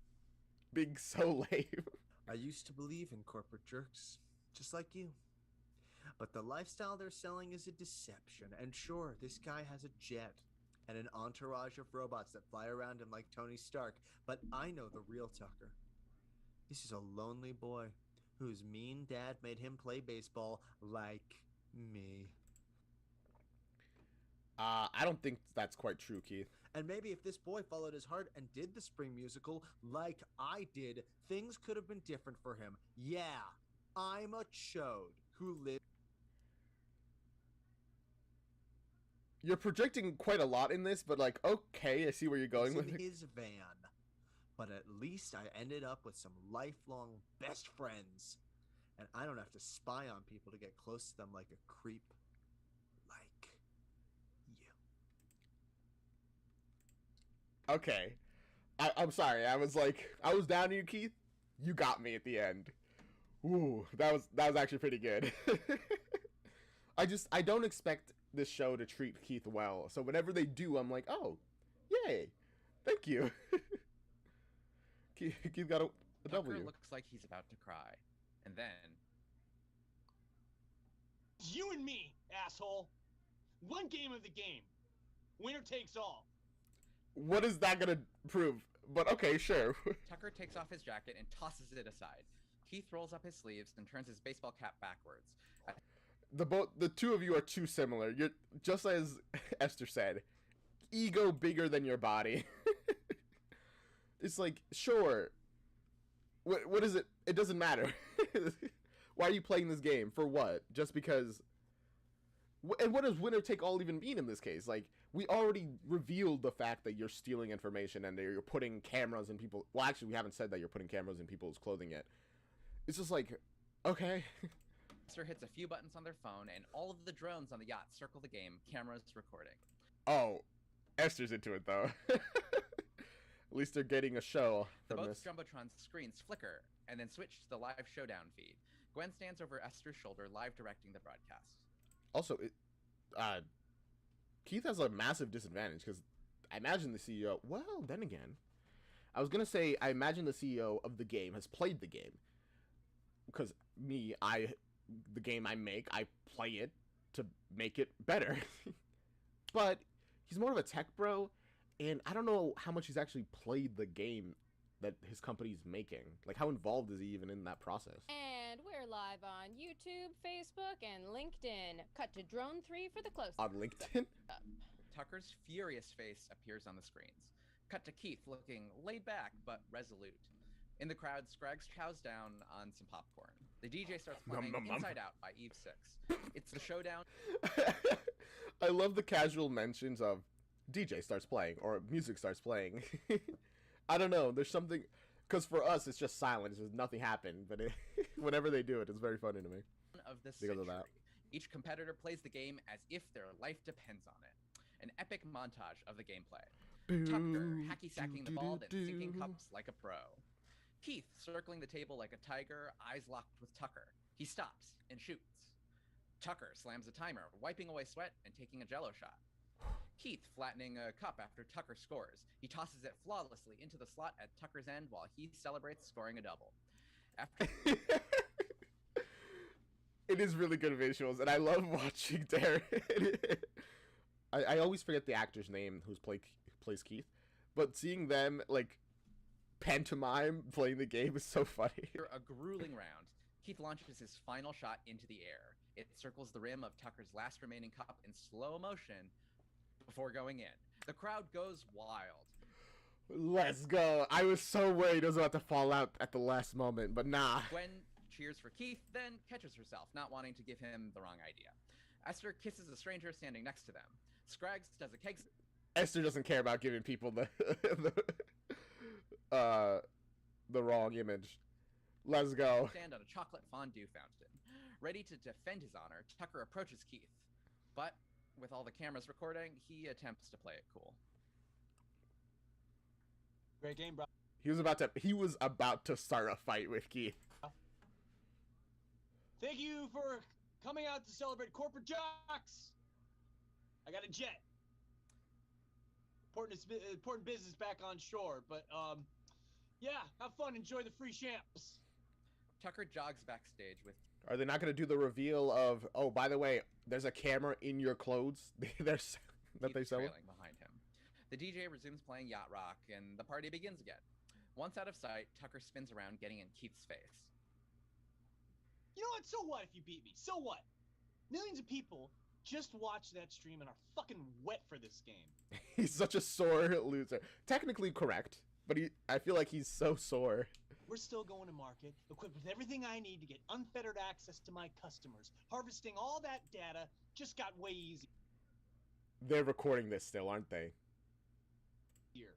being so lame. I used to believe in corporate jerks, just like you. But the lifestyle they're selling is a deception. And sure, this guy has a jet and an entourage of robots that fly around him like Tony Stark. But I know the real Tucker. This is a lonely boy whose mean dad made him play baseball like me. I don't think that's quite true, Keith. And maybe if this boy followed his heart and did the spring musical like I did, things could have been different for him. Yeah, I'm a chode who lived. You're projecting quite a lot in this, but like, okay, I see where you're going with it. His van. But at least I ended up with some lifelong best friends. And I don't have to spy on people to get close to them like a creep. Like you. Okay. I'm sorry. I was down to you, Keith. You got me at the end. Ooh, that was actually pretty good. I don't expect this show to treat Keith well. So whenever they do, I'm like, oh, yay. Thank you. Keith got a W. Tucker looks like he's about to cry. And then... You and me, asshole. One game of the game. Winner takes all. What is that gonna prove? But okay, sure. Tucker takes off his jacket and tosses it aside. Keith rolls up his sleeves and turns his baseball cap backwards. The two of you are too similar. You're just as Esther said, ego bigger than your body. It's like, sure. What is it? It doesn't matter. Why are you playing this game? For what? Just because? And what does winner take all even mean in this case? Like, we already revealed the fact that you're stealing information and that you're putting cameras in people. Well, actually, we haven't said that you're putting cameras in people's clothing yet. It's just like, okay. Esther hits a few buttons on their phone, and all of the drones on the yacht circle the game, cameras recording. Oh, Esther's into it, though. At least they're getting a show The from boat's this. Jumbotron's screens flicker, and then switch to the live showdown feed. Gwen stands over Esther's shoulder, live directing the broadcast. Also, Keith has a massive disadvantage because I imagine the CEO. Well, then again, I was gonna say I imagine the CEO of the game has played the game because the game I make, I play it to make it better. But he's more of a tech bro, and I don't know how much he's actually played the game that his company's making. Like, how involved is he even in that process? And we're live on YouTube, Facebook, and LinkedIn. Cut to drone 3 for the close-up. On LinkedIn? Tucker's furious face appears on the screens. Cut to Keith looking laid back but resolute. In the crowd, Scraggs chows down on some popcorn. The DJ starts playing Inside Out by Eve 6. It's the showdown. I love the casual mentions of DJ starts playing or music starts playing. I don't know. There's something, because for us it's just silence. There's nothing happened, but whenever they do it, it's very funny to me. Of the Because century. of that. Each competitor plays the game as if their life depends on it. An epic montage of the gameplay. Tucker hacky sacking the ball, then sinking cups like a pro. Keith circling the table like a tiger, eyes locked with Tucker. He stops and shoots. Tucker slams a timer, wiping away sweat and taking a jello shot. Keith flattening a cup after Tucker scores. He tosses it flawlessly into the slot at Tucker's end while he celebrates scoring a double. After It is really good visuals, and I love watching Darren. I always forget the actor's name who plays Keith, but seeing them like pantomime playing the game is so funny. After a grueling round, Keith launches his final shot into the air. It circles the rim of Tucker's last remaining cup in slow motion before going in. The crowd goes wild. Let's go. I was so worried it was about to fall out at the last moment, but nah. Gwen cheers for Keith, then catches herself, not wanting to give him the wrong idea. Esther kisses a stranger standing next to them. Scraggs does a keg... Esther doesn't care about giving people the wrong image. Let's go. Stand on a chocolate fondue fountain. Ready to defend his honor, Tucker approaches Keith. But with all the cameras recording, he attempts to play it cool. Great game, bro. He was about to start a fight with Keith. Thank you for coming out to celebrate corporate jocks. I got a jet. Important business back on shore, but yeah, have fun. Enjoy the free champs. Tucker jogs backstage with... Are they not going to do the reveal of, oh, by the way, there's a camera in your clothes that they sell? Trailing behind him. The DJ resumes playing Yacht Rock, and the party begins again. Once out of sight, Tucker spins around, getting in Keith's face. You know what? So what if you beat me? So what? Millions of people just watch that stream and are fucking wet for this game. He's such a sore loser. Technically correct, but I feel like he's so sore. We're still going to market, equipped with everything I need to get unfettered access to my customers. Harvesting all that data just got way easier. They're recording this still, aren't they? Here.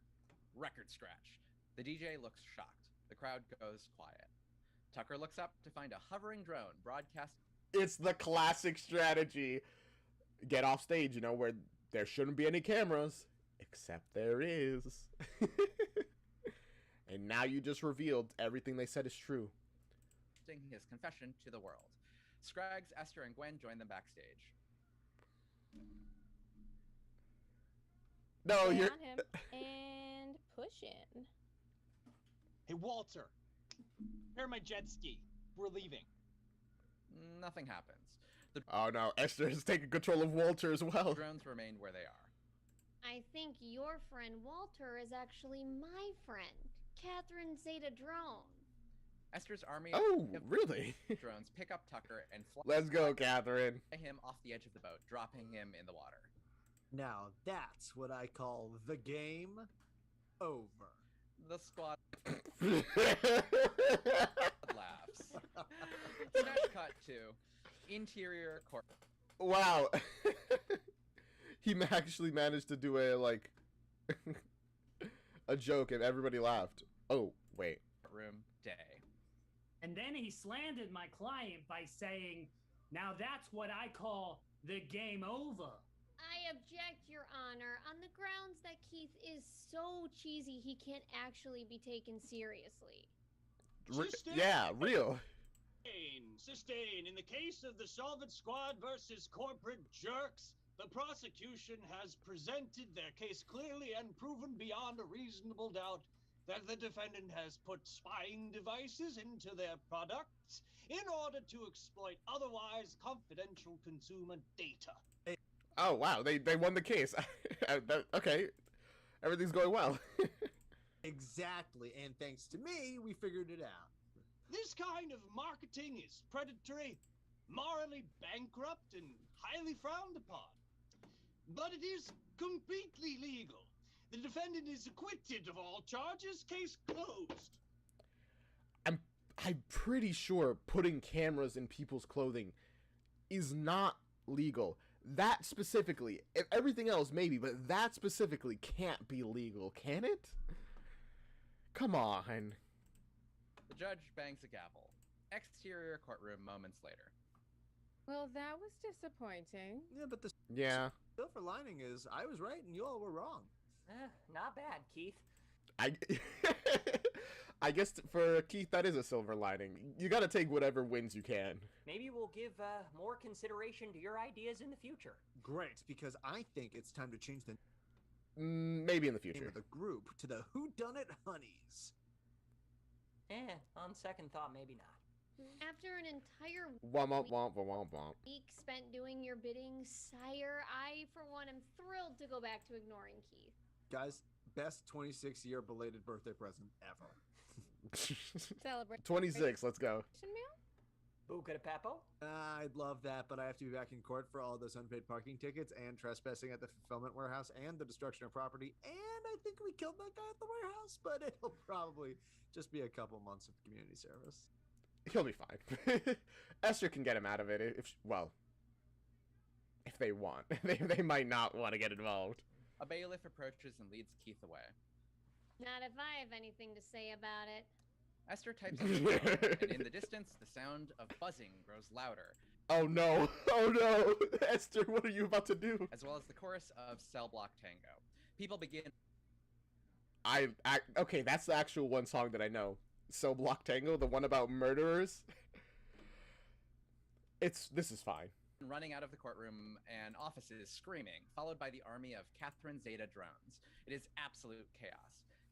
Record scratch. The DJ looks shocked. The crowd goes quiet. Tucker looks up to find a hovering drone broadcast. It's the classic strategy. Get off stage, where there shouldn't be any cameras. Except there is. And now you just revealed everything they said is true. His confession to the world. Scraggs, Esther, and Gwen join them backstage. No, Stay you're... on him and push in. Hey, Walter. Prepare my jet ski. We're leaving. Nothing happens. The Oh no, Esther is taking control of Walter as well. drones remain where they are. I think your friend Walter is actually my friend, Catherine Zeta Drone. Esther's army Oh, of really? drones pick up Tucker and fly Let's go, Catherine. him off the edge of the boat, dropping him in the water. Now that's what I call the game over. The squad laughs. Smash cut to interior court. Wow. He actually managed to do a joke and everybody laughed. Oh, wait. Room day. And then he slandered my client by saying, now that's what I call the game over. I object, Your Honor, on the grounds that Keith is so cheesy he can't actually be taken seriously. Yeah, real. Sustain. In the case of the Solvent Squad versus corporate jerks, The prosecution has presented their case clearly and proven beyond a reasonable doubt that the defendant has put spying devices into their products in order to exploit otherwise confidential consumer data. Oh, wow, they won the case. Okay, everything's going well. Exactly, and thanks to me, we figured it out. This kind of marketing is predatory, morally bankrupt, and highly frowned upon. But it is completely legal. The defendant is acquitted of all charges. Case closed. I'm pretty sure putting cameras in people's clothing is not legal. That specifically, if everything else maybe, but that specifically can't be legal, can it? Come on. The judge bangs a gavel. Exterior courtroom moments later. Well, that was disappointing. Yeah, but the Yeah. silver lining is I was right and you all were wrong. Not bad, Keith. I guess for Keith, that is a silver lining. You gotta take whatever wins you can. Maybe we'll give more consideration to your ideas in the future. Great, because I think it's time to change the Maybe in the name future. of the group to the Whodunit Honeys. On second thought, maybe not. After an entire Womp womp womp womp womp. week spent doing your bidding, sire, I, for one, am thrilled to go back to ignoring Keith. Guys, best 26-year belated birthday present ever. Celebrate 26, let's go. meal? Buca de Pepo? I'd love that, but I have to be back in court for all those unpaid parking tickets and trespassing at the fulfillment warehouse and the destruction of property. And I think we killed that guy at the warehouse, but it'll probably just be a couple months of community service. He'll be fine. Esther can get him out of it if they want. They might not want to get involved. A bailiff approaches and leads Keith away. Not if I have anything to say about it. Esther types on her phone, and in the distance, the sound of buzzing grows louder, Oh no! Oh no! Esther, what are you about to do? as well as the chorus of Cell Block Tango. People begin. Okay, that's the actual one song that I know. So Block Tango, the one about murderers. This is fine. Running out of the courtroom and offices screaming, followed by the army of Catherine Zeta drones. It is absolute chaos.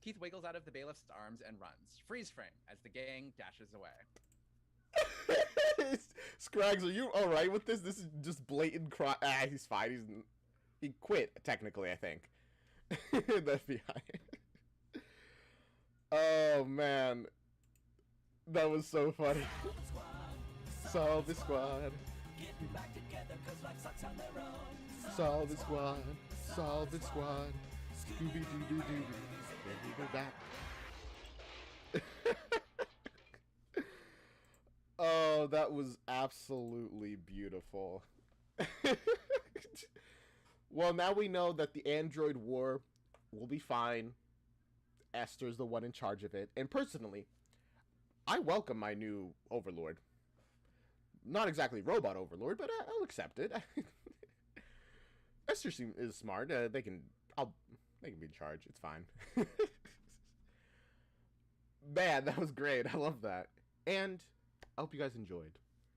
Keith wiggles out of the bailiff's arms and runs. Freeze frame as the gang dashes away. Scraggs, are you alright with this? This is just blatant crime. He's fine. He quit, technically, I think. The FBI. Oh, man. That was so funny. Solve the squad. Solve the squad. Solve the squad. Scooby-Doo-Doo-Doo. Go back. Oh, that was absolutely beautiful. Well, now we know that the android war will be fine. Esther's the one in charge of it. And personally, I welcome my new overlord. Not exactly robot overlord, but I'll accept it. Esther is smart. They can be in charge. It's fine. Man, that was great. I love that. And I hope you guys enjoyed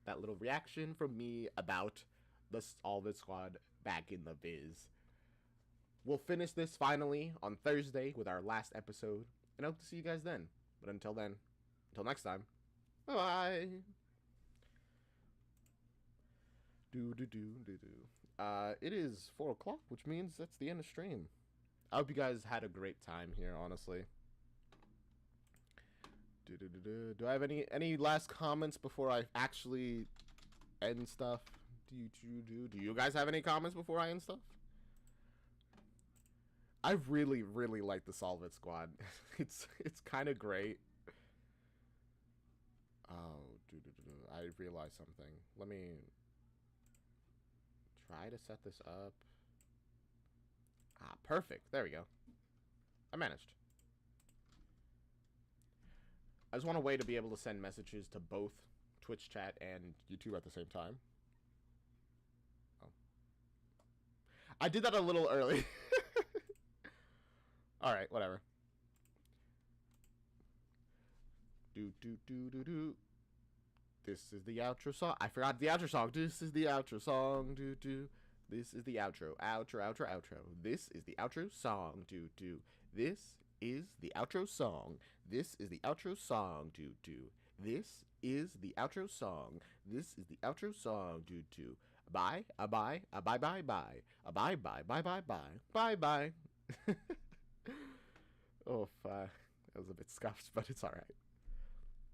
that little reaction from me about the Solved Squad back in the biz. We'll finish this finally on Thursday with our last episode, and I hope to see you guys then. But until then, until next time, bye-bye. It is 4 o'clock, which means that's the end of stream. I hope you guys had a great time here, honestly. Do I have any last comments before I actually end stuff? Do you guys have any comments before I end stuff? I really, really like the Solve It Squad. It's kind of great. Oh, I realized something. Let me try to set this up. Ah, perfect. There we go. I managed. I just want a way to be able to send messages to both Twitch chat and YouTube at the same time. Oh. I did that a little early. Alright, whatever. This is the outro song. I forgot the outro song. This is the outro song. This is the outro. Outro, outro, outro. This is the outro song. Do, do. This is the outro song. This is the outro song. Do, do. This is the outro song. This is the outro song. Do, do. Bye, bye, bye, bye, bye. Bye, bye, bye, bye, bye. Bye, bye. Oh, that was a bit scuffed, but it's alright.